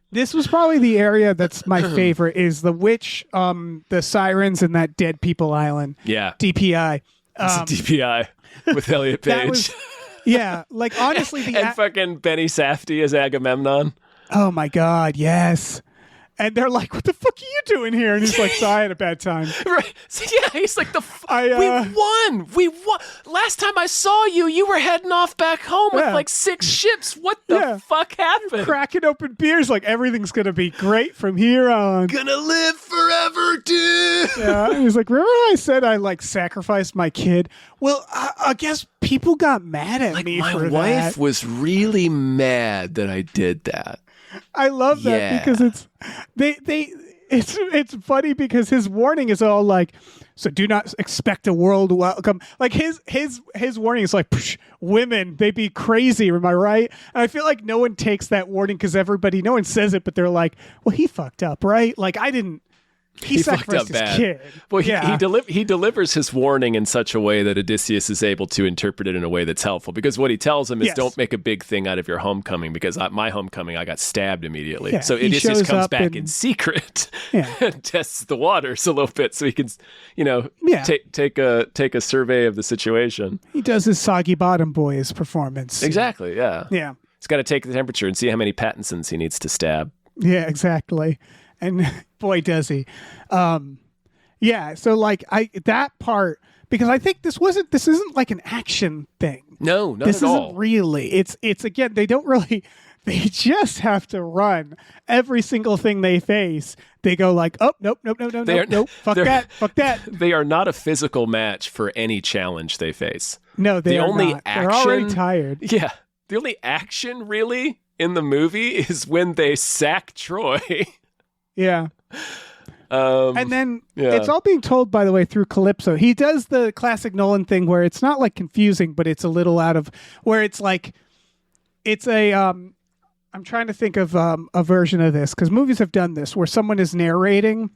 Speaker 2: This was probably the area that's my favorite is the witch, the sirens and that Dead People Island.
Speaker 1: Yeah.
Speaker 2: DPI.
Speaker 1: It's a DPI. With Elliot Page.
Speaker 2: Like honestly,
Speaker 1: and fucking Benny Safdie as Agamemnon.
Speaker 2: Oh my God, yes. And they're like, "What the fuck are you doing here?" And he's like, "Sorry, I had a bad time."
Speaker 1: Right? So yeah, he's like, we won. Last time I saw you, you were heading off back home with like 6 ships. What the fuck happened?
Speaker 2: Cracking open beers, like everything's gonna be great from here on.
Speaker 1: Gonna live forever, dude.
Speaker 2: Yeah, and he's like, "Remember I said I like sacrificed my kid?" Well, I guess people got mad at me for that.
Speaker 1: My wife was really mad that I did that.
Speaker 2: I love that because it's funny because his warning is all like, so do not expect a world welcome. Like his warning is like, women, they be crazy. Am I right? And I feel like no one takes that warning because no one says it, but they're like, well, he fucked up, right? Like he sacrificed his kid.
Speaker 1: Well, he delivers his warning in such a way that Odysseus is able to interpret it in a way that's helpful. Because what he tells him is, don't make a big thing out of your homecoming, because at my homecoming, I got stabbed immediately. Yeah, so Odysseus comes back in secret and tests the waters a little bit so he can, take a survey of the situation.
Speaker 2: He does his Soggy Bottom Boys performance.
Speaker 1: Exactly, yeah.
Speaker 2: Yeah.
Speaker 1: He's got to take the temperature and see how many Pattinsons he needs to stab.
Speaker 2: Yeah, exactly. And boy, does he. So like that part, because I think this isn't like an action thing.
Speaker 1: No, not
Speaker 2: this
Speaker 1: at all.
Speaker 2: This isn't really. It's again, they just have to run every single thing they face. They go like, oh, nope, fuck that.
Speaker 1: They are not a physical match for any challenge they face.
Speaker 2: No, they're already tired.
Speaker 1: Yeah. The only action really in the movie is when they sack Troy.
Speaker 2: Yeah. And then it's all being told, by the way, through Calypso. He does the classic Nolan thing where it's not like confusing, but it's a little out of where it's like, it's a, I'm trying to think of a version of this because movies have done this where someone is narrating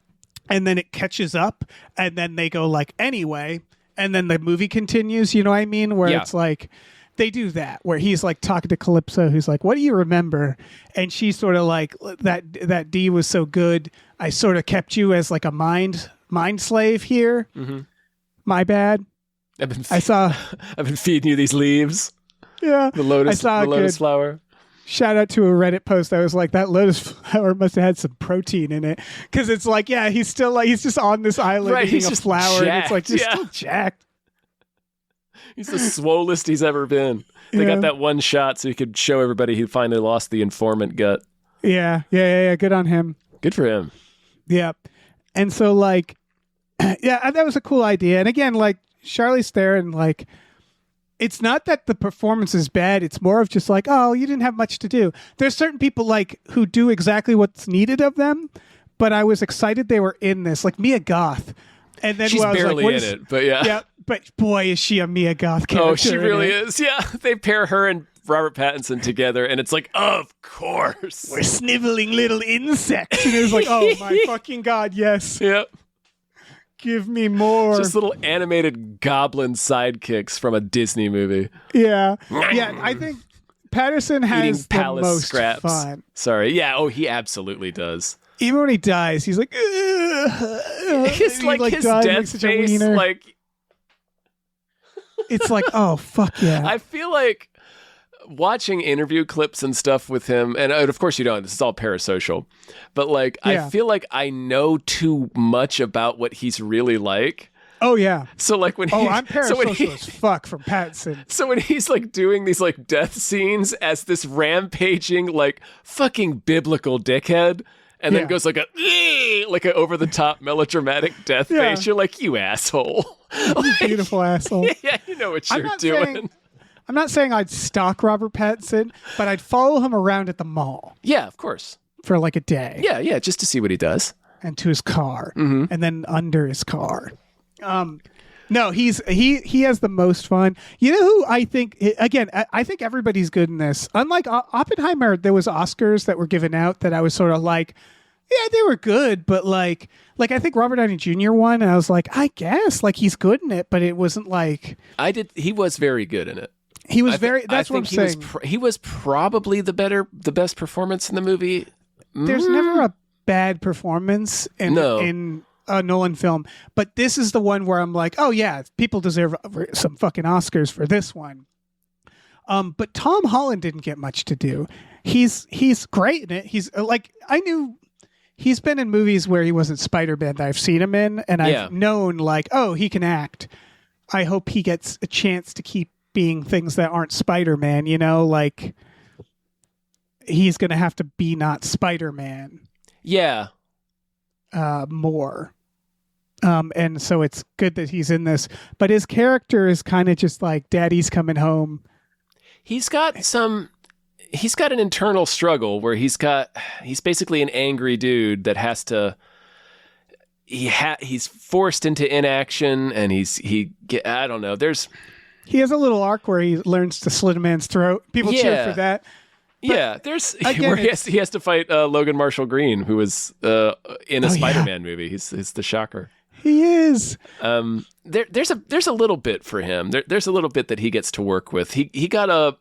Speaker 2: and then it catches up and then they go like, anyway, and then the movie continues, you know what I mean? Where it's like, they do that where he's like talking to Calypso, who's like, "What do you remember?" And she's sort of like, "That D was so good. I sort of kept you as like a mind slave here. Mm-hmm. My bad.
Speaker 1: I've been feeding you these leaves.
Speaker 2: Yeah,
Speaker 1: the lotus flower.
Speaker 2: shout out to a Reddit post. I was like, that lotus flower must have had some protein in it, because it's like, yeah, he's still like he's just on this island
Speaker 1: Right,
Speaker 2: eating
Speaker 1: he's
Speaker 2: a
Speaker 1: just
Speaker 2: flower, and it's
Speaker 1: jacked,
Speaker 2: like he's
Speaker 1: yeah.
Speaker 2: still jacked.
Speaker 1: He's the swollest he's ever been. They
Speaker 2: Yeah.
Speaker 1: got that one shot so he could show everybody he finally lost the informant gut.
Speaker 2: Yeah. Good on him.
Speaker 1: Good for him.
Speaker 2: Yeah. And so like, yeah, that was a cool idea. And again, like Charlize Theron, like, it's not that the performance is bad. It's more of just like, oh, you didn't have much to do. There's certain people like who do exactly what's needed of them, but I was excited they were in this, like Mia Goth. And then
Speaker 1: She's
Speaker 2: I was
Speaker 1: barely
Speaker 2: like, what
Speaker 1: in
Speaker 2: is,
Speaker 1: it, but yeah.
Speaker 2: yeah, but boy, is she a Mia Goth character.
Speaker 1: Oh, she
Speaker 2: in
Speaker 1: really
Speaker 2: it.
Speaker 1: is. Yeah. They pair her and Robert Pattinson together, and it's like, of course.
Speaker 2: We're sniveling little insects. And it was like, oh my fucking God, yes.
Speaker 1: Yep.
Speaker 2: Give me more.
Speaker 1: Just little animated goblin sidekicks from a Disney movie.
Speaker 2: Yeah. Yeah, I think Patterson
Speaker 1: Eating
Speaker 2: has the
Speaker 1: palace
Speaker 2: most
Speaker 1: scraps.
Speaker 2: fun.
Speaker 1: Sorry. Yeah. Oh, he absolutely does.
Speaker 2: Even when he dies, he's like,
Speaker 1: His
Speaker 2: he,
Speaker 1: his
Speaker 2: dies
Speaker 1: death
Speaker 2: such a
Speaker 1: face,
Speaker 2: wiener.
Speaker 1: like
Speaker 2: It's like, oh fuck yeah.
Speaker 1: I feel like watching interview clips and stuff with him, and of course you don't. This is all parasocial, but like
Speaker 2: Yeah.
Speaker 1: I feel like I know too much about what he's really like.
Speaker 2: Oh yeah.
Speaker 1: So like when
Speaker 2: Oh,
Speaker 1: he,
Speaker 2: I'm
Speaker 1: so when
Speaker 2: parasocial
Speaker 1: he,
Speaker 2: as fuck from Pattinson.
Speaker 1: so when he's like doing these like death scenes as this rampaging like fucking biblical dickhead, and then
Speaker 2: Yeah.
Speaker 1: goes like a over the top melodramatic death
Speaker 2: Yeah.
Speaker 1: face, you're like, you asshole.
Speaker 2: You beautiful asshole.
Speaker 1: Yeah, you know what
Speaker 2: I'm
Speaker 1: you're
Speaker 2: not
Speaker 1: doing.
Speaker 2: saying- I'm not saying I'd stalk Robert Pattinson, but I'd follow him around at the mall
Speaker 1: Yeah, of course.
Speaker 2: for like a day.
Speaker 1: Yeah, just to see what he does.
Speaker 2: And to his car,
Speaker 1: Mm-hmm.
Speaker 2: and then under his car. No, he has the most fun. You know who I think? Again, I think everybody's good in this. Unlike Oppenheimer, there was Oscars that were given out that I was sort of like, yeah, they were good, but like I think Robert Downey Jr. won, and I was like, I guess like he's good in it, but it wasn't like
Speaker 1: He was very good in it.
Speaker 2: he was
Speaker 1: I
Speaker 2: very.
Speaker 1: thi-
Speaker 2: That's
Speaker 1: I
Speaker 2: what I'm
Speaker 1: think
Speaker 2: saying.
Speaker 1: he was probably the best performance in the movie.
Speaker 2: There's never a bad performance in
Speaker 1: No.
Speaker 2: in a Nolan film, but this is the one where I'm like, oh yeah, people deserve some fucking Oscars for this one. But Tom Holland didn't get much to do. He's great in it. He's like, I knew he's been in movies where he wasn't Spider-Man that I've seen him in, and
Speaker 1: Yeah.
Speaker 2: I've known like, oh, he can act. I hope he gets a chance to keep being things that aren't Spider-Man, you know, like he's going to have to be not Spider-Man
Speaker 1: Yeah.
Speaker 2: more. And so it's good that he's in this, but his character is kind of just like daddy's coming home.
Speaker 1: He's got an internal struggle where he's basically an angry dude that has to he's forced into inaction, and I don't know.
Speaker 2: He has a little arc where he learns to slit a man's throat. People cheer
Speaker 1: Yeah.
Speaker 2: for that.
Speaker 1: There's
Speaker 2: again,
Speaker 1: where he has to fight Logan Marshall Green, who was in a Spider-Man movie. He's the Shocker.
Speaker 2: He is.
Speaker 1: There's a little bit for him. There's a little bit that he gets to work with. He got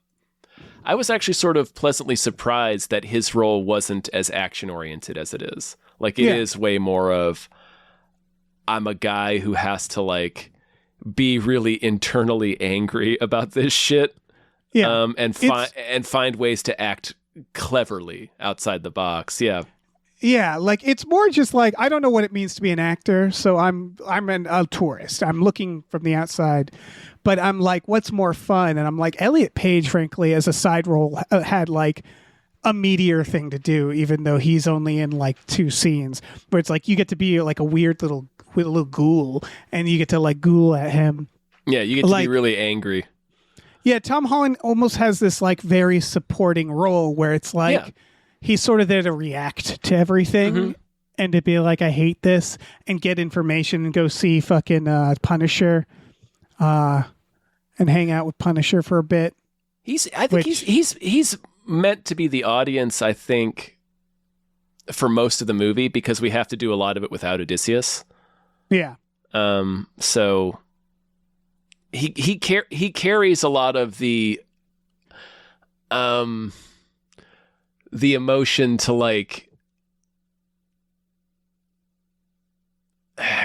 Speaker 1: I was actually sort of pleasantly surprised that his role wasn't as action oriented as it is. Like it is way more of, I'm a guy who has to like be really internally angry about this shit.
Speaker 2: Yeah.
Speaker 1: And find ways to act cleverly outside the box. Yeah.
Speaker 2: Yeah, like it's more just like I don't know what it means to be an actor, so I'm a tourist. I'm looking from the outside, but I'm like, what's more fun? And I'm like, Elliot Page, frankly, as a side role, had like a meatier thing to do, even though he's only in like 2 scenes. Where it's like you get to be like a weird little ghoul, and you get to like ghoul at him.
Speaker 1: Yeah, you get to
Speaker 2: Like-
Speaker 1: be really angry.
Speaker 2: Yeah, Tom Holland almost has this like very supporting role where it's like.
Speaker 1: Yeah.
Speaker 2: He's sort of there to react to everything and to be like, I hate this, and get information and go see fucking Punisher and hang out with Punisher for a bit.
Speaker 1: I think he's meant to be the audience, I think, for most of the movie, because we have to do a lot of it without Odysseus.
Speaker 2: Yeah.
Speaker 1: So he carries a lot of the emotion to like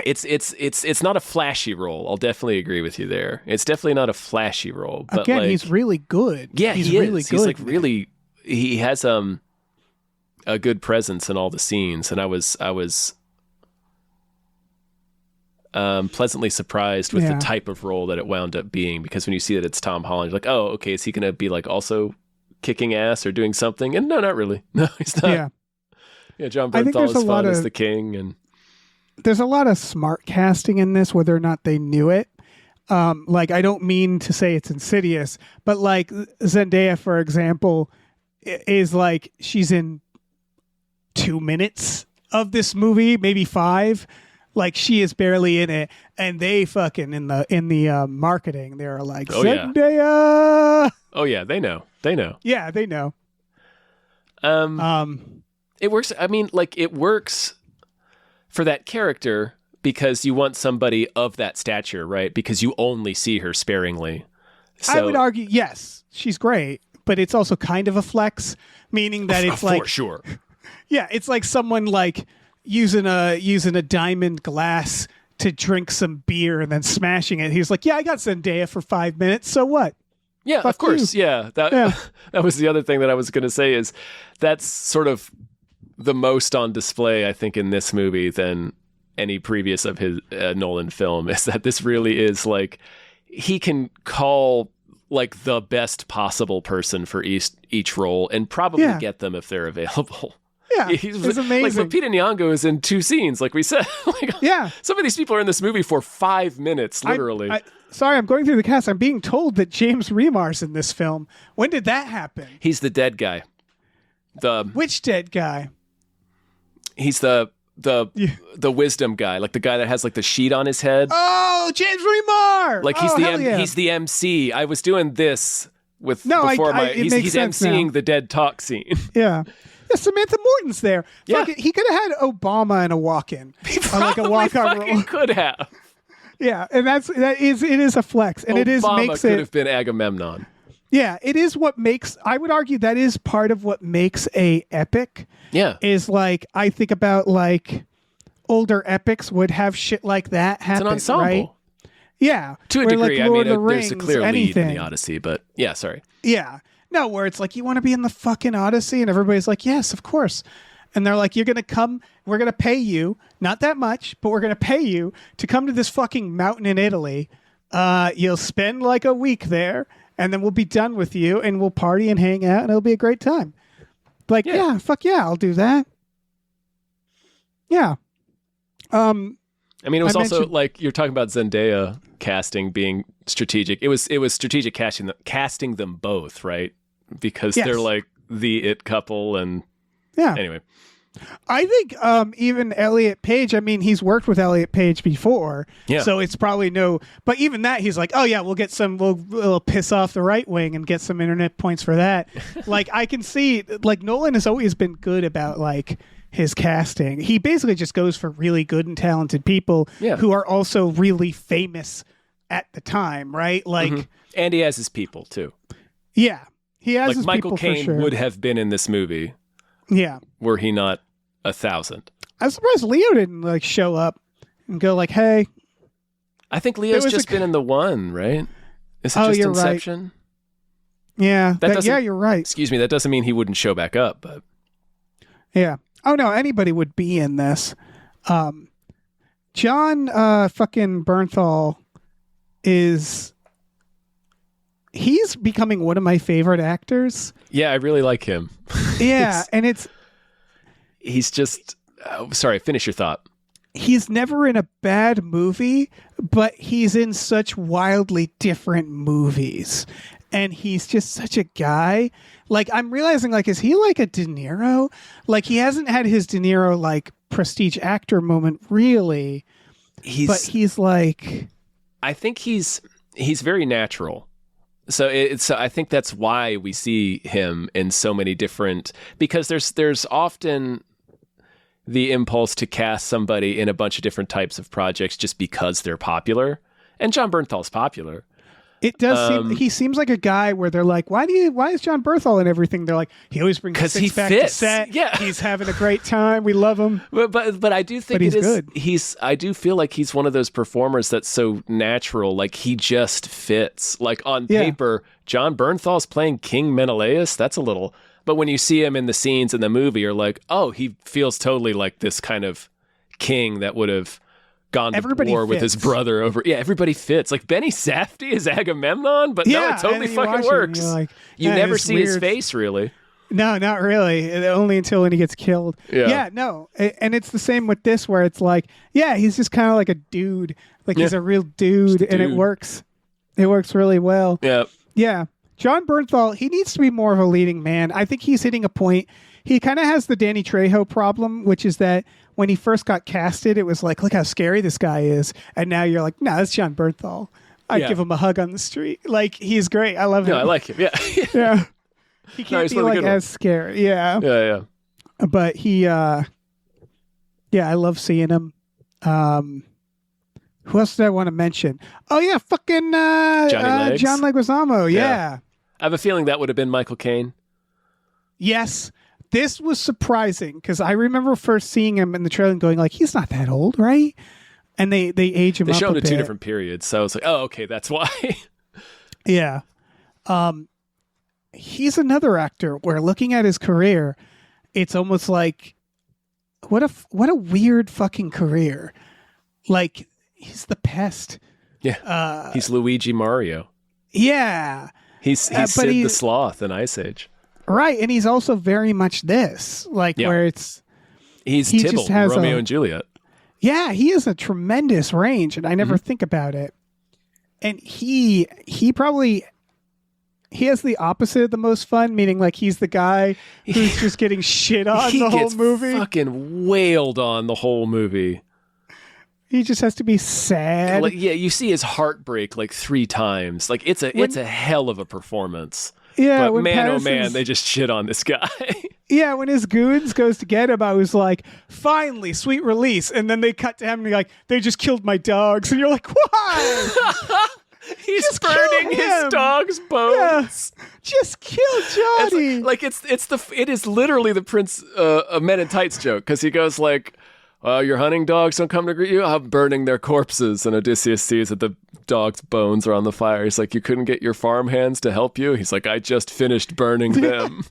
Speaker 1: it's not a flashy role. I'll definitely agree with you there. It's definitely not a flashy role. But
Speaker 2: Again,
Speaker 1: like,
Speaker 2: he's really good.
Speaker 1: yeah,
Speaker 2: he's
Speaker 1: he
Speaker 2: really
Speaker 1: is.
Speaker 2: good.
Speaker 1: He's like really he has a good presence in all the scenes, and I was pleasantly surprised with the type of role that it wound up being, because when you see that it's Tom Holland, you're like, oh, okay, is he going to be like also kicking ass or doing something? And no, not really. No, he's not. Yeah, John Bernthal is fun as the king, and
Speaker 2: there's a lot of smart casting in this, whether or not they knew it. Like, I don't mean to say it's insidious, but like Zendaya, for example, is like, she's in 2 minutes of this movie, maybe 5. Like, she is barely in it, and they fucking in the marketing, they're like, Zendaya.
Speaker 1: Oh yeah, they know.
Speaker 2: Yeah, they know.
Speaker 1: It works. I mean, like, it works for that character because you want somebody of that stature, right? Because you only see her sparingly. So,
Speaker 2: I would argue, yes, she's great, but it's also kind of a flex, meaning that it's like,
Speaker 1: for sure.
Speaker 2: Yeah, it's like someone like using a diamond glass to drink some beer and then smashing it. He's like, yeah, I got Zendaya for 5 minutes, so what?
Speaker 1: Yeah,
Speaker 2: Fuck
Speaker 1: of course.
Speaker 2: you.
Speaker 1: Yeah. That was the other thing that I was going to say, is that's sort of the most on display, I think, in this movie than any previous of his Nolan film, is that this really is like, he can call like the best possible person for each role and probably get them if they're available.
Speaker 2: Yeah, it's amazing.
Speaker 1: Like, Lupita Nyong'o is in 2 scenes, like we said. Like,
Speaker 2: yeah.
Speaker 1: Some of these people are in this movie for 5 minutes, literally.
Speaker 2: Sorry, I'm going through the cast. I'm being told that James Remar's in this film. When did that happen?
Speaker 1: He's the dead guy.
Speaker 2: Which dead guy?
Speaker 1: He's the wisdom guy, like the guy that has like the sheet on his head.
Speaker 2: Oh, James Remar!
Speaker 1: Like, he's the MC. I was doing this with he's MCing the dead talk scene.
Speaker 2: Yeah. Yeah, Samantha Morton's there.
Speaker 1: Yeah.
Speaker 2: He could have had Obama in a walk-in.
Speaker 1: He probably fucking could have.
Speaker 2: Yeah, and it is a flex, and
Speaker 1: Obama could have been Agamemnon.
Speaker 2: Yeah, it is what makes. I would argue that is part of what makes a epic.
Speaker 1: Yeah,
Speaker 2: is like, I think about like older epics would have shit like that happen.
Speaker 1: It's an ensemble.
Speaker 2: Right? Yeah,
Speaker 1: to a degree.
Speaker 2: Like Lord of the
Speaker 1: there's a clear lead in
Speaker 2: anything.
Speaker 1: the Odyssey, but yeah, sorry.
Speaker 2: Yeah. No, where it's like, you want to be in the fucking Odyssey? And everybody's like, yes, of course. And they're like, you're going to come, we're going to pay you, not that much, but we're going to pay you to come to this fucking mountain in Italy. You'll spend like a week there, and then we'll be done with you, and we'll party and hang out, and it'll be a great time. Like, yeah, fuck yeah, I'll do that. Yeah.
Speaker 1: I mean, it was also like, you're talking about Zendaya casting being strategic. It was strategic casting them both, right? Because they're like the it couple, and anyway.
Speaker 2: I think even Elliot Page, I mean, he's worked with Elliot Page before, so it's probably but even that, he's like, oh yeah, we'll piss off the right wing and get some internet points for that. Like, I can see, like, Nolan has always been good about like his casting. He basically just goes for really good and talented people who are also really famous at the time, right? Like,
Speaker 1: and he has his people too.
Speaker 2: Yeah, he has
Speaker 1: like
Speaker 2: his
Speaker 1: Michael
Speaker 2: people
Speaker 1: Caine
Speaker 2: for sure.
Speaker 1: would have been in this movie.
Speaker 2: Yeah,
Speaker 1: were he not 1,000?
Speaker 2: I'm surprised Leo didn't like show up and go like, "Hey."
Speaker 1: I think Leo's just been in the one, right? Is it just
Speaker 2: you're
Speaker 1: Inception?
Speaker 2: Right. Yeah, you're right.
Speaker 1: Excuse me, that doesn't mean he wouldn't show back up, but
Speaker 2: yeah. Oh no, anybody would be in this. John fucking Bernthal he's becoming one of my favorite actors.
Speaker 1: Yeah, I really like him.
Speaker 2: Yeah, and
Speaker 1: he's just sorry, finish your thought.
Speaker 2: He's never in a bad movie, but he's in such wildly different movies. And he's just such a guy. Like, I'm realizing, like, is he like a De Niro? Like, he hasn't had his De Niro like prestige actor moment, really. But he's like,
Speaker 1: I think he's very natural. So I think that's why we see him in so many different, because there's often the impulse to cast somebody in a bunch of different types of projects just because they're popular. And John Bernthal's popular.
Speaker 2: It does seem, he seems like a guy where they're like, why is John Berthal in everything? They're like, he always brings a six-pack to set.
Speaker 1: Yeah.
Speaker 2: He's having a great time. We love him.
Speaker 1: But I do think
Speaker 2: he's good.
Speaker 1: I do feel like he's one of those performers that's so natural. Like, he just fits. Like, on paper, John Bernthal's playing King Menelaus. That's a little But when you see him in the scenes in the movie, you're like, oh, he feels totally like this kind of king that would have gone to war with his brother over. Yeah, everybody fits. Like Benny Safdie is Agamemnon, but no, it totally fucking works. Like, you never see his face, really.
Speaker 2: No, not really. Only until when he gets killed. Yeah, no. And it's the same with this, where it's like, yeah, he's just kind of like a dude. Like he's a real dude, and it works. It works really well.
Speaker 1: Yeah.
Speaker 2: Yeah. John Bernthal, he needs to be more of a leading man. I think he's hitting a point. He kind of has the Danny Trejo problem, which is that when he first got casted, it was like, look how scary this guy is. And now you're like, no, that's John Bernthal. I'd give him a hug on the street. Like, he's great. I love him.
Speaker 1: Yeah, I like him. Yeah.
Speaker 2: Yeah. He can't be like as scary. Yeah.
Speaker 1: Yeah.
Speaker 2: But he, I love seeing him. Who else did I want to mention? Oh, yeah, fucking John Leguizamo. Yeah.
Speaker 1: I have a feeling that would have been Michael Caine.
Speaker 2: Yes. This was surprising because I remember first seeing him in the trailer and going like, he's not that old, right? And they age him up a bit. They show him
Speaker 1: to two different periods. So I was like, oh, okay, that's why.
Speaker 2: Yeah. He's another actor where looking at his career, it's almost like, what a weird fucking career. Like, he's the pest.
Speaker 1: Yeah. He's Luigi Mario.
Speaker 2: Yeah.
Speaker 1: He's Sid the Sloth in Ice Age.
Speaker 2: Right. And he's also very much this, like where
Speaker 1: he's Tybalt, Romeo and Juliet.
Speaker 2: Yeah. He has a tremendous range, and I never think about it. And he probably, he has the opposite of the most fun, meaning like he's the guy who's just getting shit on the whole movie.
Speaker 1: Fucking wailed on the whole movie.
Speaker 2: He just has to be sad.
Speaker 1: Like, yeah, you see his heart break like 3 times. Like it's a hell of a performance.
Speaker 2: Yeah,
Speaker 1: but man, oh man, they just shit on this guy.
Speaker 2: Yeah, when his goons goes to get him, I was like, finally, sweet release. And then they cut to him and like, they just killed my dogs. And you're like, why?
Speaker 1: He's just burning his dog's bones.
Speaker 2: Yeah. Just kill Johnny.
Speaker 1: It is literally the Prince of Men in Tights joke, because he goes like, your hunting dogs don't come to greet you? I'm burning their corpses. And Odysseus sees that the dog's bones are on the fire. He's like, you couldn't get your farm hands to help you? He's like, I just finished burning them.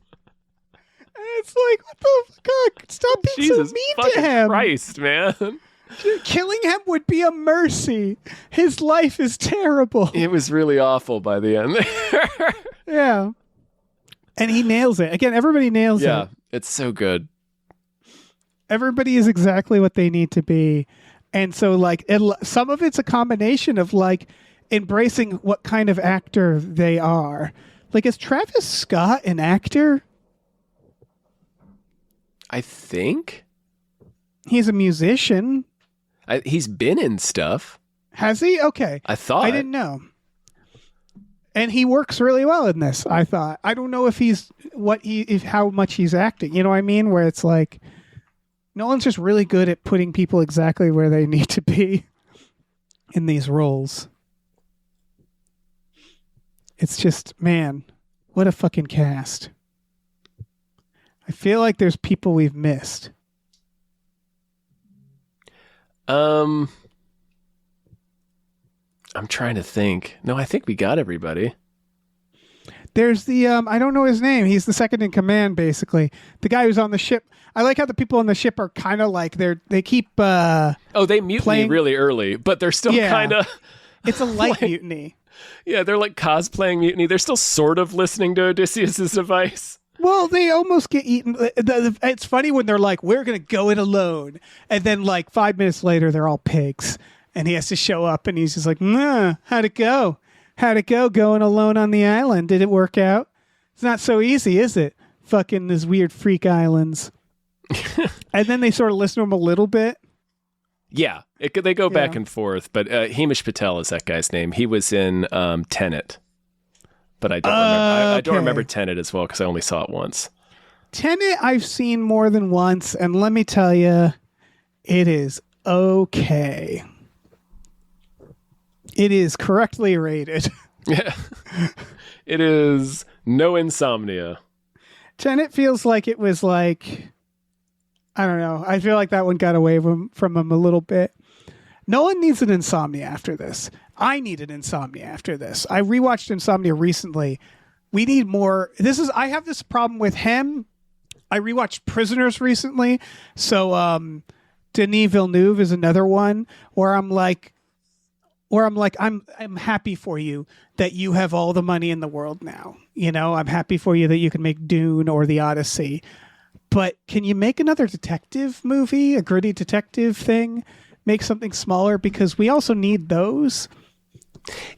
Speaker 2: And it's like, what the fuck? Stop being so mean to him.
Speaker 1: Christ, man.
Speaker 2: Killing him would be a mercy. His life is terrible.
Speaker 1: It was really awful by the end.
Speaker 2: Yeah. And he nails it. Again, everybody nails it.
Speaker 1: Yeah, it's so good.
Speaker 2: Everybody is exactly what they need to be. And so, like, some of it's a combination of, like, embracing what kind of actor they are. Like, is Travis Scott an actor?
Speaker 1: I think.
Speaker 2: He's a musician.
Speaker 1: He's been in stuff.
Speaker 2: Has he? Okay.
Speaker 1: I thought.
Speaker 2: I didn't know. And he works really well in this, I thought. I don't know if how much he's acting. You know what I mean? Where it's like, Nolan's just really good at putting people exactly where they need to be in these roles. It's just, man, what a fucking cast. I feel like there's people we've missed.
Speaker 1: I'm trying to think. No, I think we got everybody.
Speaker 2: There's the, I don't know his name. He's the second in command, basically. The guy who's on the ship. I like how the people on the ship are kind of like, they keep, they
Speaker 1: mutiny really early, but they're still kind of.
Speaker 2: It's a light mutiny.
Speaker 1: Yeah, they're like cosplaying mutiny. They're still sort of listening to Odysseus's advice.
Speaker 2: Well, they almost get eaten. It's funny when they're like, we're going to go it alone. And then like 5 minutes later, they're all pigs. And he has to show up and he's just like, nah, how'd it go? How'd it go going alone on the island? Did it work out? It's not so easy, is it? Fucking these weird freak islands. And then they sort of listen to him a little bit.
Speaker 1: Yeah, they go back and forth. But Hamish Patel is that guy's name. He was in Tenet. But I don't remember. I don't remember Tenet as well because I only saw it once.
Speaker 2: Tenet I've seen more than once, and let me tell you, it is okay. It is correctly rated.
Speaker 1: Yeah. It is no insomnia.
Speaker 2: Tenet feels like it was like, I don't know. I feel like that one got away from him a little bit. Nolan needs an insomnia after this. I need an insomnia after this. I rewatched Insomnia recently. We need more. I have this problem with him. I rewatched Prisoners recently, so Denis Villeneuve is another one where I'm happy for you that you have all the money in the world now. You know, I'm happy for you that you can make Dune or the Odyssey. But can you make another detective movie, a gritty detective thing? Make something smaller, because we also need those.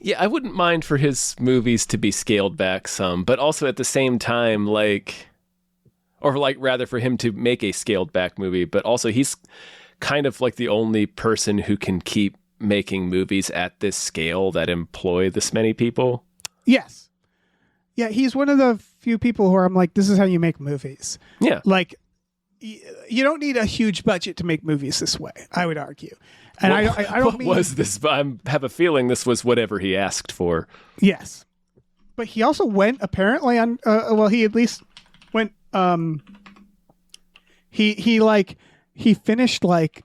Speaker 1: Yeah, I wouldn't mind for his movies to be scaled back some, but also at the same time, rather for him to make a scaled back movie, but also he's kind of like the only person who can keep making movies at this scale that employ this many people.
Speaker 2: Yes. Yeah, he's one of the few people who I'm like, this is how you make movies.
Speaker 1: Yeah.
Speaker 2: Like, you don't need a huge budget to make movies this way, I would argue. And I don't
Speaker 1: what
Speaker 2: mean...
Speaker 1: was this? I have a feeling this was whatever he asked for.
Speaker 2: Yes. But he also went apparently on, he at least went, he finished like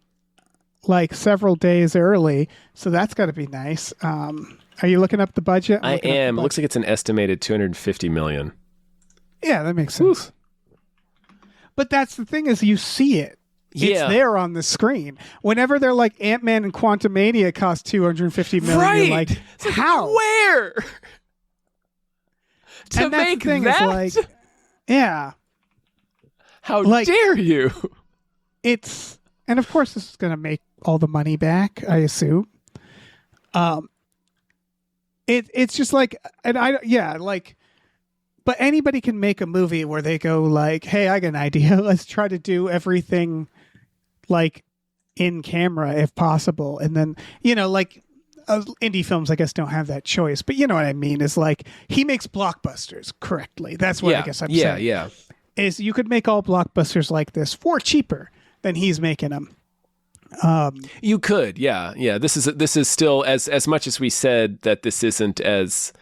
Speaker 2: several days early. So that's got to be nice. Are you looking up the budget?
Speaker 1: I am. It looks like it's an estimated $250 million.
Speaker 2: Yeah, that makes sense. Oof. But that's the thing, is you see it.
Speaker 1: Yeah.
Speaker 2: It's there on the screen. Whenever they're like Ant-Man and Quantumania cost $250 million,
Speaker 1: right.
Speaker 2: You're like, how?
Speaker 1: Where? To
Speaker 2: and that's
Speaker 1: make
Speaker 2: the thing,
Speaker 1: that?
Speaker 2: is like, yeah.
Speaker 1: How dare you?
Speaker 2: And of course this is going to make all the money back, I assume. It's just like, but anybody can make a movie where they go like, hey, I got an idea. Let's try to do everything like in camera if possible. And then, indie films, I guess, don't have that choice. But you know what I mean? Is like, he makes blockbusters correctly. That's what I guess I'm saying.
Speaker 1: Yeah.
Speaker 2: Is you could make all blockbusters like this for cheaper than he's making them.
Speaker 1: You could, yeah. This is still as much as we said that this isn't as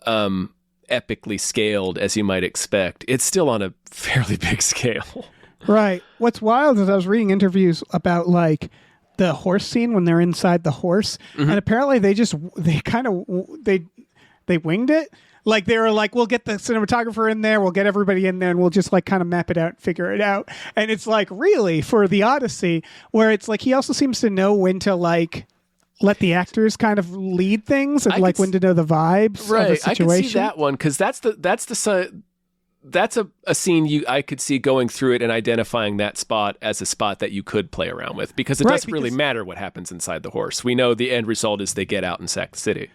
Speaker 1: epically scaled as you might expect. It's still on a fairly big scale.
Speaker 2: Right. What's wild is I was reading interviews about like the horse scene when they're inside the horse, and apparently they winged it. Like they were like, we'll get the cinematographer in there, we'll get everybody in there, and we'll just like kind of map it out and figure it out. And it's like, really, for the Odyssey, where it's like he also seems to know when to like let the actors kind of lead things and like when to know the vibes of the situation.
Speaker 1: I can see that one, because that's a scene I could see going through it and identifying that spot as a spot that you could play around with, because it doesn't really matter what happens inside the horse. We know the end result is they get out and sack the city.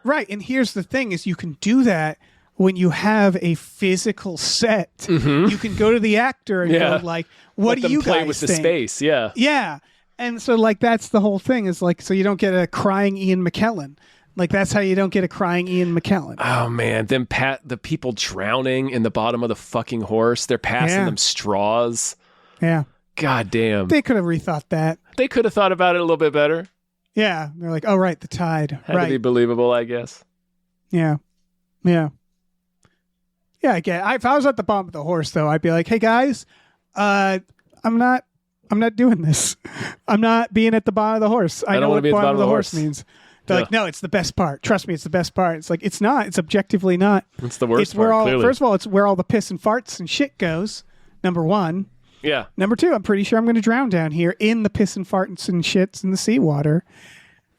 Speaker 2: Right, and here's the thing: is you can do that when you have a physical set. You can go to the actor and go like, "What do you
Speaker 1: play
Speaker 2: guys
Speaker 1: with
Speaker 2: think?"
Speaker 1: the space?
Speaker 2: Yeah, and so like that's the whole thing. Is like, so you don't get a crying Ian McKellen. Like that's how you don't get a crying Ian McKellen.
Speaker 1: Oh man, the people drowning in the bottom of the fucking horse. They're passing them straws.
Speaker 2: Yeah.
Speaker 1: God damn.
Speaker 2: They could have rethought that.
Speaker 1: They could have thought about it a little bit better.
Speaker 2: Yeah, they're like, oh right, the tide.
Speaker 1: Had to be believable, I guess.
Speaker 2: Yeah. I get it. If I was at the bottom of the horse, though, I'd be like, hey guys, I'm not doing this. I'm not being at the bottom of the horse. I know what bottom of the horse means. They're like, no, it's the best part. Trust me, it's the best part. It's like, it's not. It's objectively not.
Speaker 1: It's the worst part, clearly.
Speaker 2: First of all, it's where all the piss and farts and shit goes, number one.
Speaker 1: Yeah.
Speaker 2: Number two, I'm pretty sure I'm going to drown down here in the piss and farts and shits in the seawater.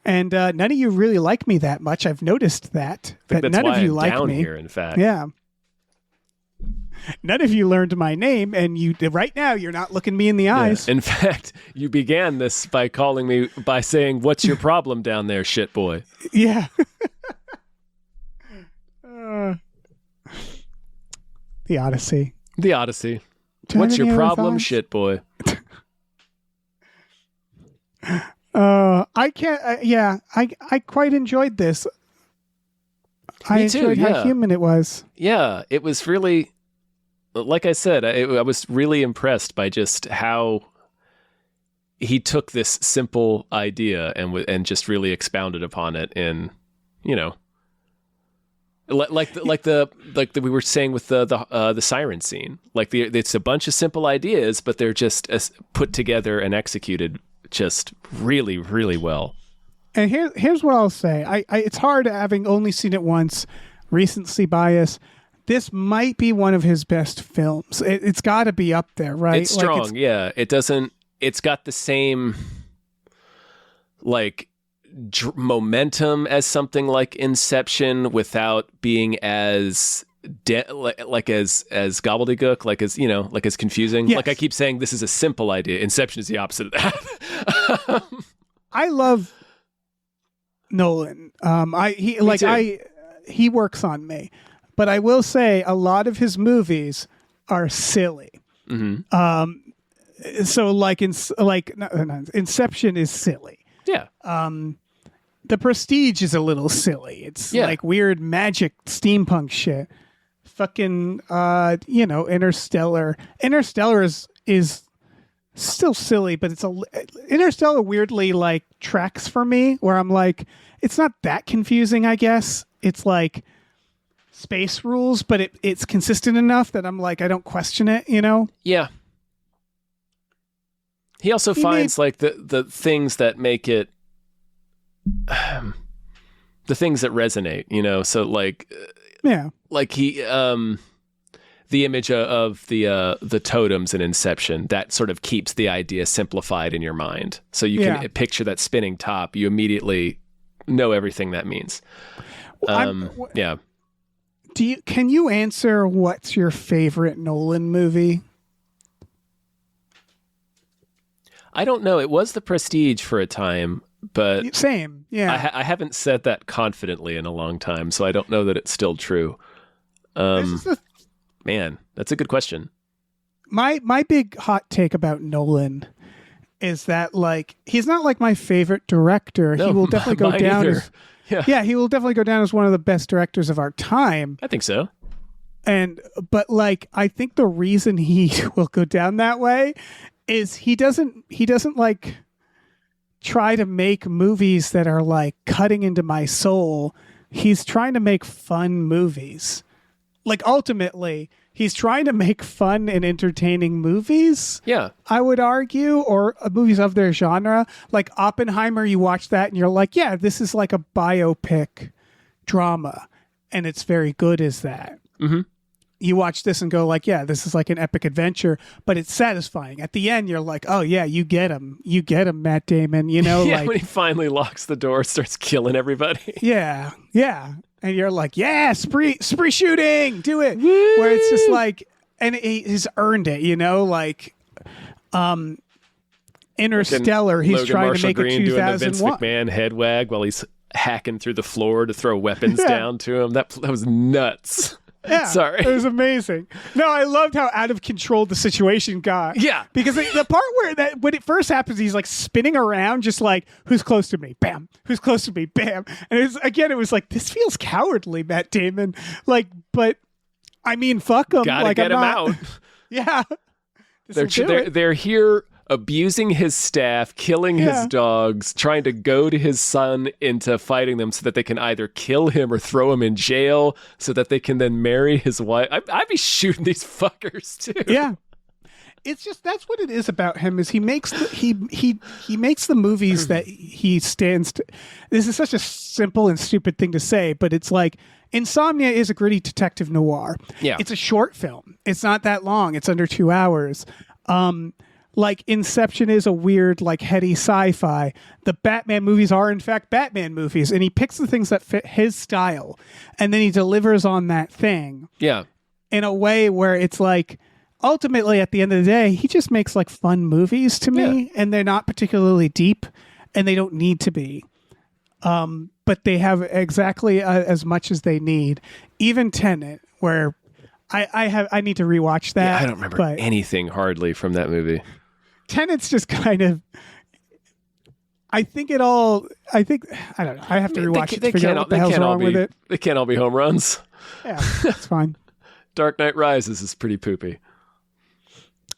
Speaker 2: And none of you really like me that much. I've noticed that.
Speaker 1: That's
Speaker 2: none
Speaker 1: why
Speaker 2: of you
Speaker 1: I'm
Speaker 2: like
Speaker 1: down
Speaker 2: me
Speaker 1: here, in fact.
Speaker 2: Yeah. None of you learned my name, and right now you're not looking me in the eyes.
Speaker 1: In fact, you began this by calling me by saying, "What's your problem down there, shit boy?"
Speaker 2: Yeah. The Odyssey.
Speaker 1: The Odyssey. What's your problem, shit boy?
Speaker 2: I can't. I quite enjoyed this. I enjoyed how human it was.
Speaker 1: Yeah, it was really, like I said, I was really impressed by just how he took this simple idea and just really expounded upon it in, like we were saying with the siren scene. Like it's a bunch of simple ideas, but they're just put together and executed just really, really well.
Speaker 2: And here's what I'll say. It's hard, having only seen it once, recency bias. This might be one of his best films. It's got to be up there, right?
Speaker 1: It's strong, yeah. It doesn't. It's got the same like momentum as something like Inception without being as like as gobbledygook, like as like as confusing.
Speaker 2: Yes.
Speaker 1: Like I keep saying, this is a simple idea. Inception is the opposite of that.
Speaker 2: I love Nolan. He works on me. But I will say a lot of his movies are silly.
Speaker 1: Mm-hmm.
Speaker 2: So Inception is silly.
Speaker 1: Yeah.
Speaker 2: The Prestige is a little silly. It's like weird magic steampunk shit. Fucking Interstellar. Interstellar is still silly, but Interstellar weirdly like tracks for me where I'm like, it's not that confusing, I guess. It's like space rules, but it's consistent enough that I'm like, I don't question it, Yeah.
Speaker 1: He also finds like the things that make it, the things that resonate, so like, like he, the image of the totems in Inception, that sort of keeps the idea simplified in your mind. So you can picture that spinning top. You immediately know everything that means. Yeah.
Speaker 2: Can you answer what's your favorite Nolan movie?
Speaker 1: I don't know. It was The Prestige for a time, but
Speaker 2: same. Yeah.
Speaker 1: I haven't said that confidently in a long time, so I don't know that it's still true. Man, that's a good question.
Speaker 2: My big hot take about Nolan is that like he's not like my favorite director.
Speaker 1: No,
Speaker 2: he will definitely go down
Speaker 1: either.
Speaker 2: as he will definitely go down as one of the best directors of our time.
Speaker 1: I think so.
Speaker 2: But like I think the reason he will go down that way is he doesn't like try to make movies that are like cutting into my soul. He's trying to make fun movies. Like ultimately, he's trying to make fun and entertaining movies.
Speaker 1: Yeah.
Speaker 2: I would argue, or movies of their genre. Like Oppenheimer, you watch that and you're like, yeah, this is like a biopic drama. And it's very good as that.
Speaker 1: Mm-hmm.
Speaker 2: You watch this and go like, yeah, this is like an epic adventure, but it's satisfying. At the end, you're like, oh yeah, you get him, Matt Damon, like
Speaker 1: when he finally locks the door, starts killing everybody.
Speaker 2: Yeah. And you're like, yeah, spree shooting, do it. Woo! Where it's just like, and he's earned it, like, Interstellar, he's
Speaker 1: Logan
Speaker 2: trying
Speaker 1: Marshall
Speaker 2: to make
Speaker 1: Green
Speaker 2: a 2001.
Speaker 1: doing the Vince McMahon head wag while he's hacking through the floor to throw weapons down to him. That was nuts.
Speaker 2: Yeah,
Speaker 1: sorry.
Speaker 2: It was amazing. No, I loved how out of control the situation got.
Speaker 1: Yeah,
Speaker 2: because the part when it first happens, he's like spinning around, just like, who's close to me? Bam. Who's close to me? Bam. And it was like, this feels cowardly, Matt Damon. Like, but I mean, fuck him.
Speaker 1: Gotta
Speaker 2: like,
Speaker 1: get him out.
Speaker 2: Yeah,
Speaker 1: they're here abusing his staff, killing his dogs, trying to goad his son into fighting them so that they can either kill him or throw him in jail so that they can then marry his wife. I'd be shooting these fuckers too.
Speaker 2: Yeah. It's just, that's what it is about him, is he makes he makes the movies that he stands to. This is such a simple and stupid thing to say, but it's like Insomnia is a gritty detective noir.
Speaker 1: Yeah.
Speaker 2: It's a short film. It's not that long. It's under 2 hours. Like Inception is a weird, like, heady sci-fi. The Batman movies are, in fact, Batman movies, and he picks the things that fit his style, and then he delivers on that thing.
Speaker 1: Yeah.
Speaker 2: In a way where it's like, ultimately, at the end of the day, he just makes like fun movies to me, and they're not particularly deep, and they don't need to be. But they have exactly as much as they need. Even Tenet, where I need to rewatch that.
Speaker 1: Yeah, I don't remember anything hardly from that movie.
Speaker 2: Tenet's just kind of. I don't know. I have to rewatch it to figure out what the hell's wrong with it.
Speaker 1: They can't all be home runs.
Speaker 2: Yeah, that's fine.
Speaker 1: Dark Knight Rises is pretty poopy.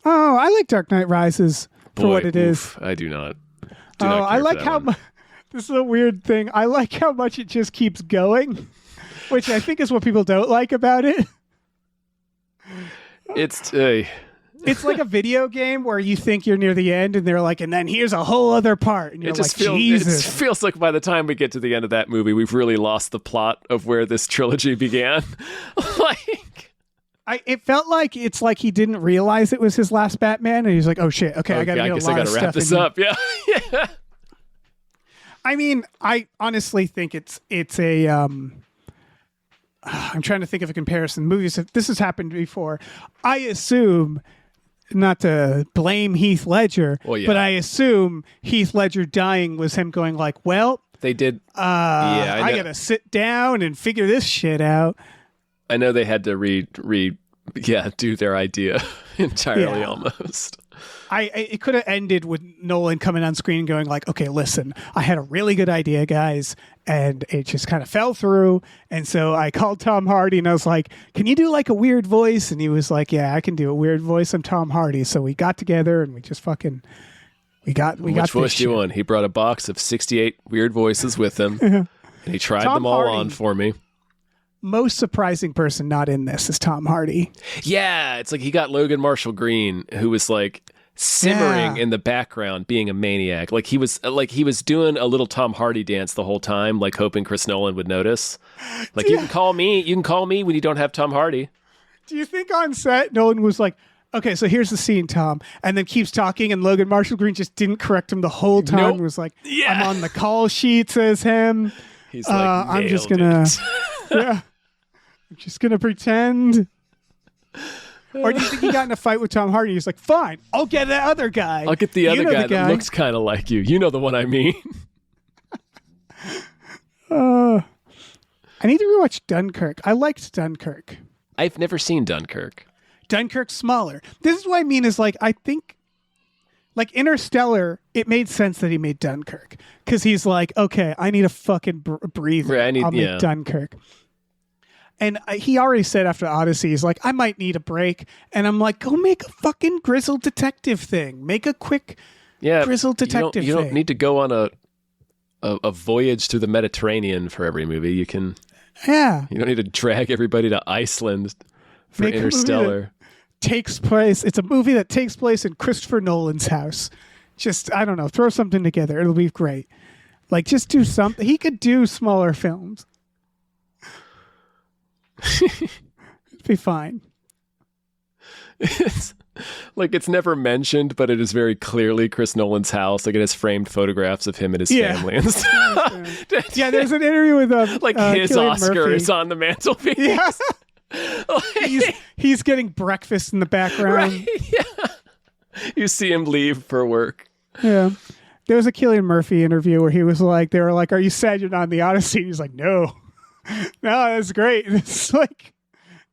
Speaker 2: Oh, I like Dark Knight Rises for what it is.
Speaker 1: I do not.
Speaker 2: I like how much. This is a weird thing. I like how much it just keeps going, which I think is what people don't like about it.
Speaker 1: It's
Speaker 2: It's like a video game where you think you're near the end, and they're like, and then here's a whole other part, and you're Jesus.
Speaker 6: It feels like by the time we get to the end of that movie, we've really lost the plot of where this trilogy began.
Speaker 2: It felt like it's like he didn't realize it was his last Batman, and he's like, oh shit, okay, I gotta get a lot of stuff.
Speaker 6: Wrap this up. Yeah. Yeah.
Speaker 2: I mean, I honestly think it's a. I'm trying to think of a comparison. Movies, this has happened before. I assume, not to blame Heath Ledger, but I assume Heath Ledger dying was him going like, well,
Speaker 6: they did.
Speaker 2: I gotta sit down and figure this shit out.
Speaker 6: I know they had to do their idea entirely almost.
Speaker 2: It could have ended with Nolan coming on screen and going like, okay, listen, I had a really good idea, guys, and it just kind of fell through. And so I called Tom Hardy and I was like, can you do like a weird voice? And he was like, yeah, I can do a weird voice. I'm Tom Hardy. So we got together and we just fucking, we got
Speaker 6: Which voice do you want? He brought a box of 68 weird voices with him and he tried them all on for me.
Speaker 2: Most surprising person not in this is Tom Hardy.
Speaker 6: Yeah, it's like he got Logan Marshall Green, who was like simmering in the background, being a maniac. Like he was doing a little Tom Hardy dance the whole time, like hoping Chris Nolan would notice. Like you can call me when you don't have Tom Hardy.
Speaker 2: Do you think on set Nolan was like, okay, so here's the scene, Tom, and then keeps talking, and Logan Marshall Green just didn't correct him the whole time?
Speaker 6: Nope.
Speaker 2: It was like, I'm on the call sheets as him.
Speaker 6: He's like,
Speaker 2: I'm just gonna, I'm just gonna pretend. Or do you think he got in a fight with Tom Hardy? He's like, fine, I'll get the other guy.
Speaker 6: I'll get the other guy that looks kind of like you. You know the one I mean.
Speaker 2: I need to rewatch Dunkirk. I liked Dunkirk.
Speaker 6: I've never seen Dunkirk.
Speaker 2: Dunkirk's smaller. This is what I mean is like, I think like Interstellar, it made sense that he made Dunkirk because he's like, okay, I need a fucking breather.
Speaker 6: Right,
Speaker 2: I'll make Dunkirk. And he already said after Odyssey, he's like, I might need a break. And I'm like, go make a fucking grizzled detective thing. Make a quick grizzled detective thing.
Speaker 6: You don't need to go on a voyage through the Mediterranean for every movie. You can.
Speaker 2: Yeah.
Speaker 6: You don't need to drag everybody to Iceland for Interstellar.
Speaker 2: Takes place. It's a movie that takes place in Christopher Nolan's house. Just, I don't know, throw something together. It'll be great. Like, just do something. He could do smaller films. It'd be fine.
Speaker 6: It's never mentioned, but it is very clearly Chris Nolan's house. Like it has framed photographs of him and his family and stuff.
Speaker 2: Yeah, there's an interview with
Speaker 6: his
Speaker 2: Cillian
Speaker 6: Oscar
Speaker 2: Murphy.
Speaker 6: is on the mantelpiece.
Speaker 2: Yeah. He's getting breakfast in the background.
Speaker 6: Right, yeah. You see him leave for work.
Speaker 2: Yeah. There was a Cillian Murphy interview where he was like, they were like, are you sad you're not in the Odyssey? He's like, no, that's great. It's like,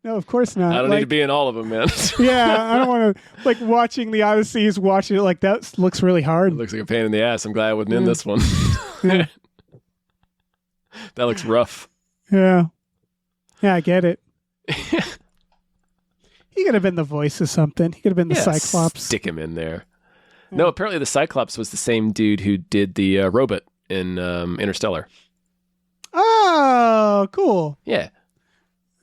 Speaker 2: no, of course not.
Speaker 6: I don't need to be in all of them, man.
Speaker 2: Yeah, I don't want to, like, watching the Odyssey is watching it like that looks really hard.
Speaker 6: It looks like a pain in the ass. I'm glad I wasn't in this one. That looks rough.
Speaker 2: Yeah. Yeah, I get it. He could have been the voice of something. He could have been the Cyclops.
Speaker 6: Stick him in there. No, apparently the Cyclops was the same dude who did the robot in Interstellar.
Speaker 2: Oh, cool.
Speaker 6: Yeah.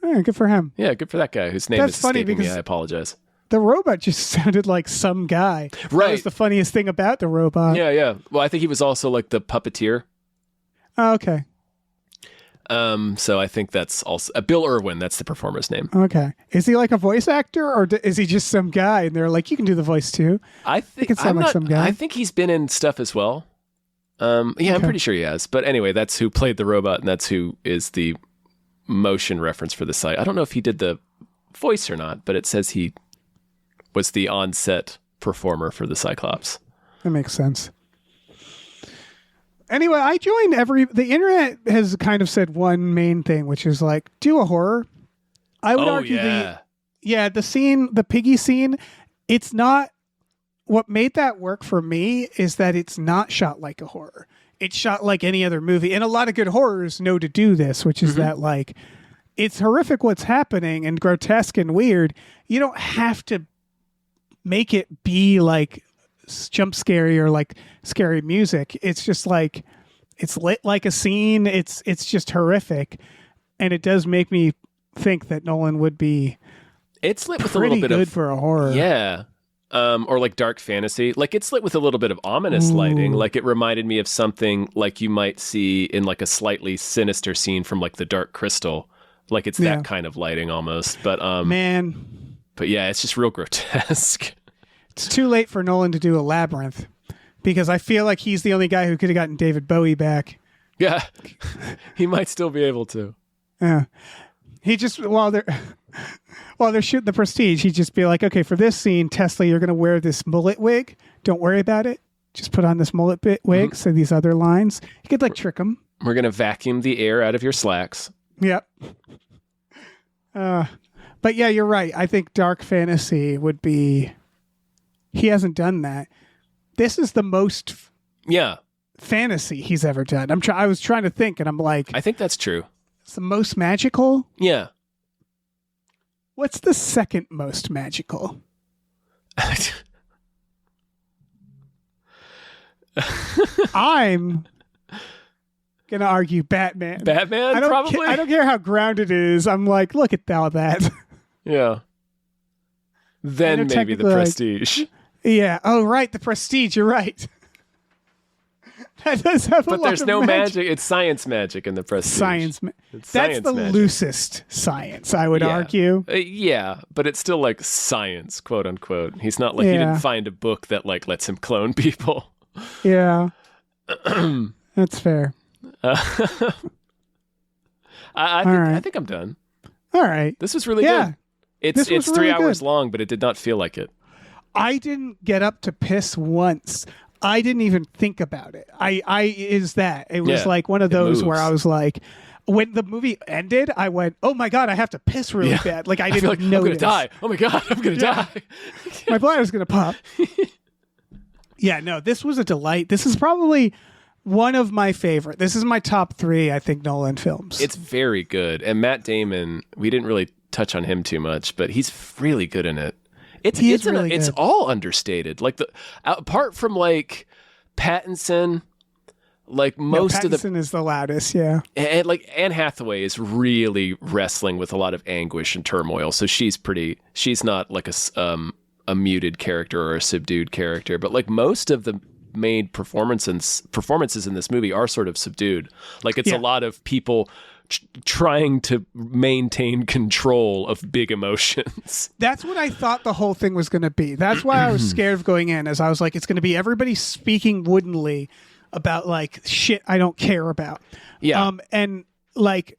Speaker 2: Good for him.
Speaker 6: Yeah, good for that guy whose name is escaping me. I apologize.
Speaker 2: The robot just sounded like some guy.
Speaker 6: Right.
Speaker 2: That was the funniest thing about the robot.
Speaker 6: Yeah. Well, I think he was also like the puppeteer.
Speaker 2: Oh, okay.
Speaker 6: So I think that's also Bill Irwin. That's the performer's name.
Speaker 2: Okay. Is he like a voice actor or is he just some guy? And they're like, you can do the voice too.
Speaker 6: I think it's like some guy. I think he's been in stuff as well. I'm pretty sure he has. But anyway, that's who played the robot, and that's who is the motion reference for the site. I don't know if he did the voice or not, but it says he was the on-set performer for the Cyclops.
Speaker 2: That makes sense. Anyway, I joined the internet has kind of said one main thing, which is like, do a horror. I would argue the scene, the piggy scene, it's not, what made that work for me is that it's not shot like a horror. It's shot like any other movie. And a lot of good horrors know to do this, which is that like, it's horrific what's happening and grotesque and weird. You don't have to make it be like jump scary or like scary music. It's just like, it's lit like a scene. It's just horrific. And it does make me think that Nolan would be
Speaker 6: it's lit with a little bit
Speaker 2: good
Speaker 6: of
Speaker 2: for a horror.
Speaker 6: Yeah. or like dark fantasy. Like it's lit with a little bit of ominous lighting. Like it reminded me of something like you might see in like a slightly sinister scene from like The Dark Crystal. Like it's that kind of lighting almost. But but yeah, it's just real grotesque.
Speaker 2: It's too late for Nolan to do a Labyrinth because I feel like he's the only guy who could have gotten David Bowie back.
Speaker 6: Yeah, he might still be able to.
Speaker 2: Yeah, he just while they're shooting The Prestige, he'd just be like, okay, for this scene, Tesla, you're going to wear this mullet wig. Don't worry about it. Just put on this mullet wig. Say these other lines. You could like trick him.
Speaker 6: We're going to vacuum the air out of your slacks.
Speaker 2: Yep. But yeah, you're right. I think dark fantasy would be. He hasn't done that. This is the most. Fantasy he's ever done. I was trying to think, and I'm like,
Speaker 6: I think that's true.
Speaker 2: It's the most magical.
Speaker 6: Yeah.
Speaker 2: What's the second most magical? I'm gonna argue Batman.
Speaker 6: Batman, probably.
Speaker 2: I don't care how grounded it is. I'm like, look at all that.
Speaker 6: Yeah. Then maybe The Prestige.
Speaker 2: Yeah. Oh, right. The Prestige. You're right. That does have a lot of magic. But
Speaker 6: there's no magic. It's science magic in The Prestige.
Speaker 2: That's the magic. Loosest science, I would argue.
Speaker 6: Yeah, but it's still like science, quote unquote. He's not like, he didn't find a book that like lets him clone people. Yeah.
Speaker 2: That's fair.
Speaker 6: I think I'm done.
Speaker 2: All right.
Speaker 6: This was really good. It's really 3 hours long, but it did not feel like it.
Speaker 2: I didn't get up to piss once. I didn't even think about it. It was like one of those where I was like, when the movie ended, I went, oh my God, I have to piss really bad. Like I didn't know.
Speaker 6: I'm going to die. Oh my God, I'm going to die.
Speaker 2: My bladder's going to pop. Yeah, no, this was a delight. This is probably one of my favorite. This is my top 3, I think, Nolan films.
Speaker 6: It's very good. And Matt Damon, we didn't really touch on him too much, but he's really good in it. It's all understated. Like apart from like Pattinson, like most of the
Speaker 2: Pattinson is the loudest, yeah.
Speaker 6: And like Anne Hathaway is really wrestling with a lot of anguish and turmoil. So she's not like a muted character or a subdued character, but like most of the main performances in this movie are sort of subdued. Like it's a lot of people trying to maintain control of big emotions.
Speaker 2: That's what I thought the whole thing was going to be. That's why I was scared of going in, as I was like, it's going to be everybody speaking woodenly about like shit I don't care about.
Speaker 6: Yeah.
Speaker 2: And like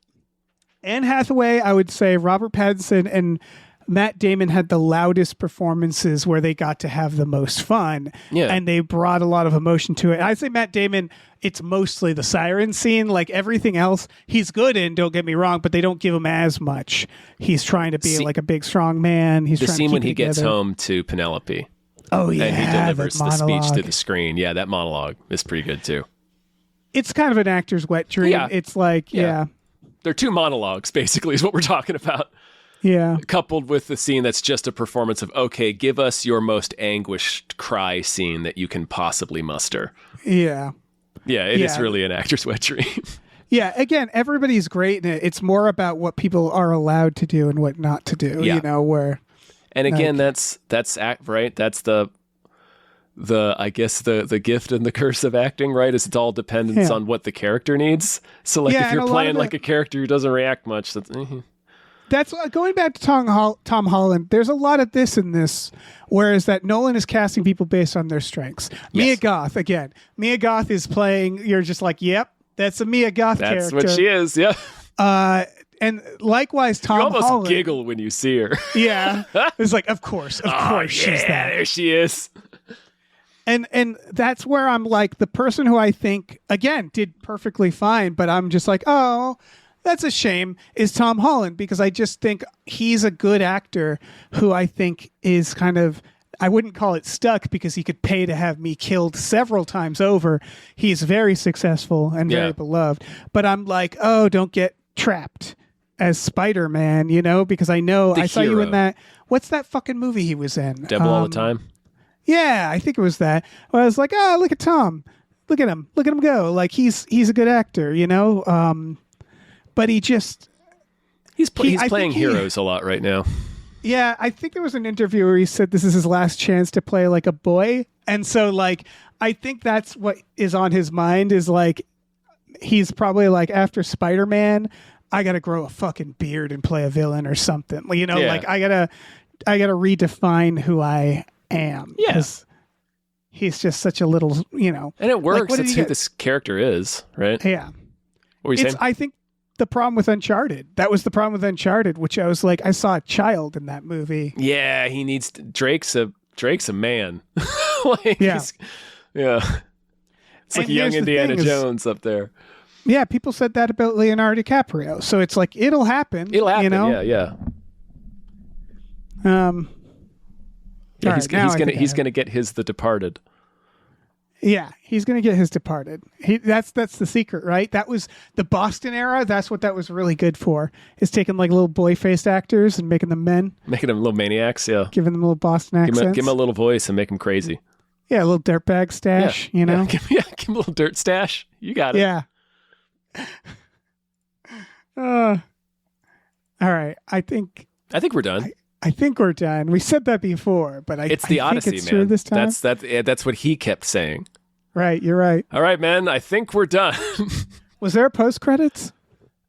Speaker 2: Anne Hathaway, I would say Robert Pattinson and Matt Damon had the loudest performances where they got to have the most fun. Yeah. And they brought a lot of emotion to it. I'd say Matt Damon, it's mostly the siren scene. Like everything else, he's good in, don't get me wrong, but they don't give him as much. He's trying to be like a big, strong man. He's
Speaker 6: the
Speaker 2: trying
Speaker 6: scene
Speaker 2: to keep
Speaker 6: when he
Speaker 2: together.
Speaker 6: gets home to Penelope.
Speaker 2: Oh, yeah.
Speaker 6: And he delivers the speech to the screen. Yeah, that monologue is pretty good too.
Speaker 2: It's kind of an actor's wet dream.
Speaker 6: Yeah.
Speaker 2: It's like, yeah.
Speaker 6: They're 2 monologues, basically, is what we're talking about.
Speaker 2: Yeah.
Speaker 6: Coupled with the scene that's just a performance of, okay, give us your most anguished cry scene that you can possibly muster.
Speaker 2: Yeah.
Speaker 6: Yeah, it is really an actor's wet dream.
Speaker 2: Yeah, again, everybody's great in it. It's more about what people are allowed to do and what not to do, you know, where...
Speaker 6: And again, that's right. That's the I guess the gift and the curse of acting, right? Is it's all dependence on what the character needs. So like if you're playing like a character who doesn't react much,
Speaker 2: that's going back to Tom Holland. There's a lot of this in this, whereas that Nolan is casting people based on their strengths. Yes. Mia Goth again. Mia Goth is playing. You're just like, yep, that's a Mia Goth character.
Speaker 6: That's what she is. Yeah.
Speaker 2: And likewise, Tom Holland.
Speaker 6: You almost giggle when you see her.
Speaker 2: Yeah. It's like, of course, she's that.
Speaker 6: There she is.
Speaker 2: And that's where I'm like, the person who I think, again, did perfectly fine, but I'm just like, oh, that's a shame, is Tom Holland, because I just think he's a good actor who I think is kind of, I wouldn't call it stuck because he could pay to have me killed several times over. He's very successful and very beloved. But I'm like, oh, don't get trapped as Spider-Man, you know, because I know I saw you in that. What's that fucking movie he was in?
Speaker 6: Devil All the Time?
Speaker 2: Yeah, I think it was that. I was like, oh, look at Tom. Look at him go. Like he's a good actor, you know? But he just...
Speaker 6: He's playing heroes a lot right now.
Speaker 2: Yeah, I think there was an interview where he said this is his last chance to play like a boy. And so like, I think that's what is on his mind is like, he's probably like after Spider-Man, I got to grow a fucking beard and play a villain or something. You know, like I got to redefine who I am.
Speaker 6: Yeah.
Speaker 2: 'Cause he's just such a little, you know.
Speaker 6: And it works.
Speaker 2: Like,
Speaker 6: That's who this character is, right?
Speaker 2: Yeah.
Speaker 6: What were you saying?
Speaker 2: I think the problem with Uncharted. That was the problem with Uncharted, which I was like, I saw a child in that movie.
Speaker 6: Yeah, he needs Drake's a man. Like,
Speaker 2: yeah.
Speaker 6: It's like a young Indiana Jones up there.
Speaker 2: Yeah, people said that about Leonardo DiCaprio. So it's like it'll happen.
Speaker 6: It'll happen.
Speaker 2: You know?
Speaker 6: Yeah. He's gonna get his The Departed.
Speaker 2: Yeah, he's gonna get his Departed. That's the secret, right? That was the Boston era. That's what that was really good for. Is taking like little boy-faced actors and making them men,
Speaker 6: making them little maniacs. Yeah,
Speaker 2: giving them little Boston accents.
Speaker 6: Give him a little voice and make them crazy.
Speaker 2: Yeah, a little dirtbag stash. You know,
Speaker 6: give him a little dirt stash. You got it.
Speaker 2: Yeah. All right. I think
Speaker 6: we're done.
Speaker 2: I think we're done. We said that before, but
Speaker 6: it's the Odyssey,
Speaker 2: think it's
Speaker 6: man.
Speaker 2: True this time.
Speaker 6: That's what he kept saying.
Speaker 2: Right, you're right.
Speaker 6: All right, man. I think we're done.
Speaker 2: Was there a post credits?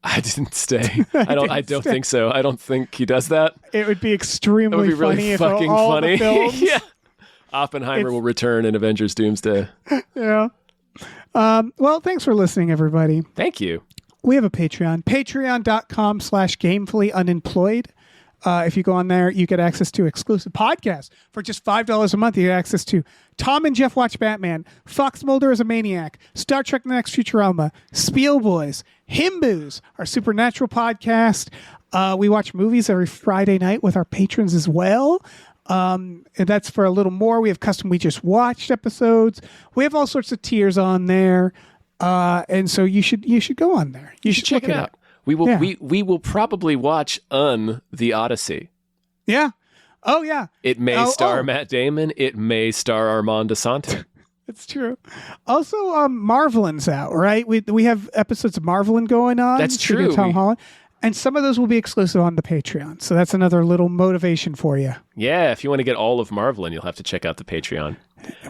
Speaker 6: I didn't stay. I don't think so. I don't think he does that.
Speaker 2: It would be extremely
Speaker 6: funny. It would be
Speaker 2: funny
Speaker 6: really
Speaker 2: if
Speaker 6: fucking
Speaker 2: all
Speaker 6: funny.
Speaker 2: The films,
Speaker 6: Yeah. Oppenheimer will return in Avengers Doomsday.
Speaker 2: Yeah. Well, thanks for listening, everybody.
Speaker 6: Thank you.
Speaker 2: We have a Patreon, patreon.com/gamefullyunemployed. If you go on there, you get access to exclusive podcasts for just $5 a month. You get access to Tom and Jeff Watch Batman, Fox Mulder as a Maniac, Star Trek: The Next Futurama, Spiel Boys, Himboos, our supernatural podcast. We watch movies every Friday night with our patrons as well. And that's for a little more. We have custom We Just Watched episodes. We have all sorts of tiers on there. And so you should go on there. You should
Speaker 6: check it out. We will we will probably watch The Odyssey.
Speaker 2: Yeah. Oh yeah.
Speaker 6: It may star Matt Damon. It may star Armand DeSanto.
Speaker 2: That's true. Also, Marvelin's out, right? We have episodes of Marvelin going on.
Speaker 6: That's true.
Speaker 2: Tom Holland. And some of those will be exclusive on the Patreon. So that's another little motivation for you.
Speaker 6: Yeah, if you want to get all of Marvelin, you'll have to check out the Patreon.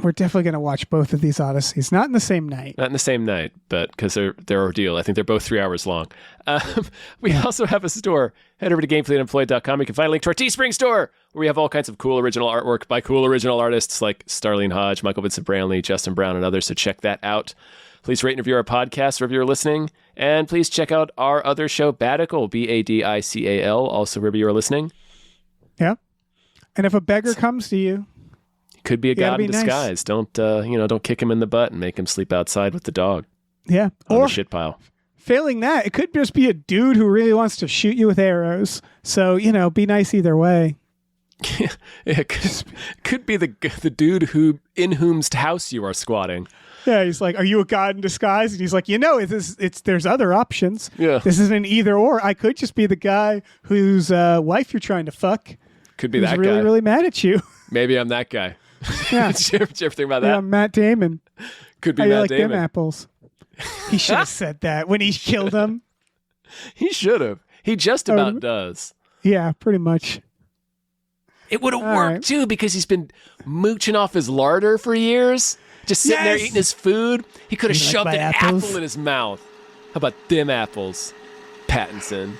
Speaker 2: We're definitely going to watch both of these Odysseys. Not in the same night.
Speaker 6: Not in the same night, but because they're ordeal. I think they're both 3 hours long. We also have a store. Head over to gamefullyunemployed.com. You can find a link to our Teespring store, where we have all kinds of cool original artwork by cool original artists like Starlene Hodge, Michael Vincent Brantley, Justin Brown, and others. So check that out. Please rate and review our podcast wherever you're listening. And please check out our other show, Badical, Badical, also wherever you're listening.
Speaker 2: Yeah. And if a beggar comes to you,
Speaker 6: could be a god in
Speaker 2: nice.
Speaker 6: disguise. Don't kick him in the butt and make him sleep outside with the dog.
Speaker 2: Yeah.
Speaker 6: On the shit pile.
Speaker 2: Failing that, it could just be a dude who really wants to shoot you with arrows. So, be nice either way.
Speaker 6: It could be the dude in whose house you are squatting.
Speaker 2: Yeah, he's like, "Are you a god in disguise?" And he's like, there's other options.
Speaker 6: Yeah.
Speaker 2: This isn't an either or. I could just be the guy whose wife you're trying to fuck.
Speaker 6: Could be that
Speaker 2: really,
Speaker 6: guy.
Speaker 2: Really mad at you.
Speaker 6: Maybe I'm that guy.
Speaker 2: Yeah.
Speaker 6: Did you ever think about that?
Speaker 2: Yeah, Matt Damon.
Speaker 6: Could be
Speaker 2: How
Speaker 6: Matt
Speaker 2: you like
Speaker 6: Damon.
Speaker 2: them apples? He should have said that when he killed him.
Speaker 6: He should have. He just about does.
Speaker 2: Yeah, pretty much.
Speaker 6: It would have worked too, because he's been mooching off his larder for years. Just sitting there eating his food. He could have shoved an apple in his mouth. How about them apples, Pattinson?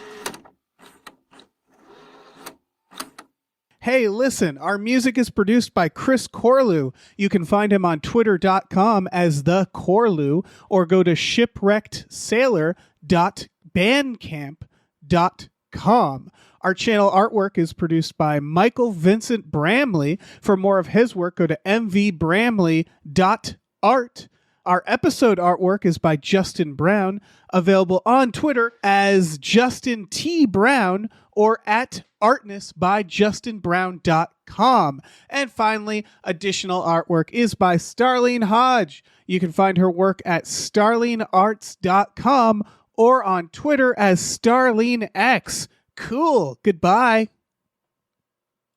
Speaker 2: Hey, listen, our music is produced by Chris Corlew. You can find him on twitter.com as the Corlew, or go to shipwreckedsailor.bandcamp.com. Our channel artwork is produced by Michael Vincent Bramley. For more of his work, go to mvbramley.art. Our episode artwork is by Justin Brown, available on Twitter as Justin T. Brown or at artnessbyjustinbrown.com. And finally, additional artwork is by Starlene Hodge. You can find her work at starlenearts.com or on Twitter as StarleneX. Cool. Goodbye.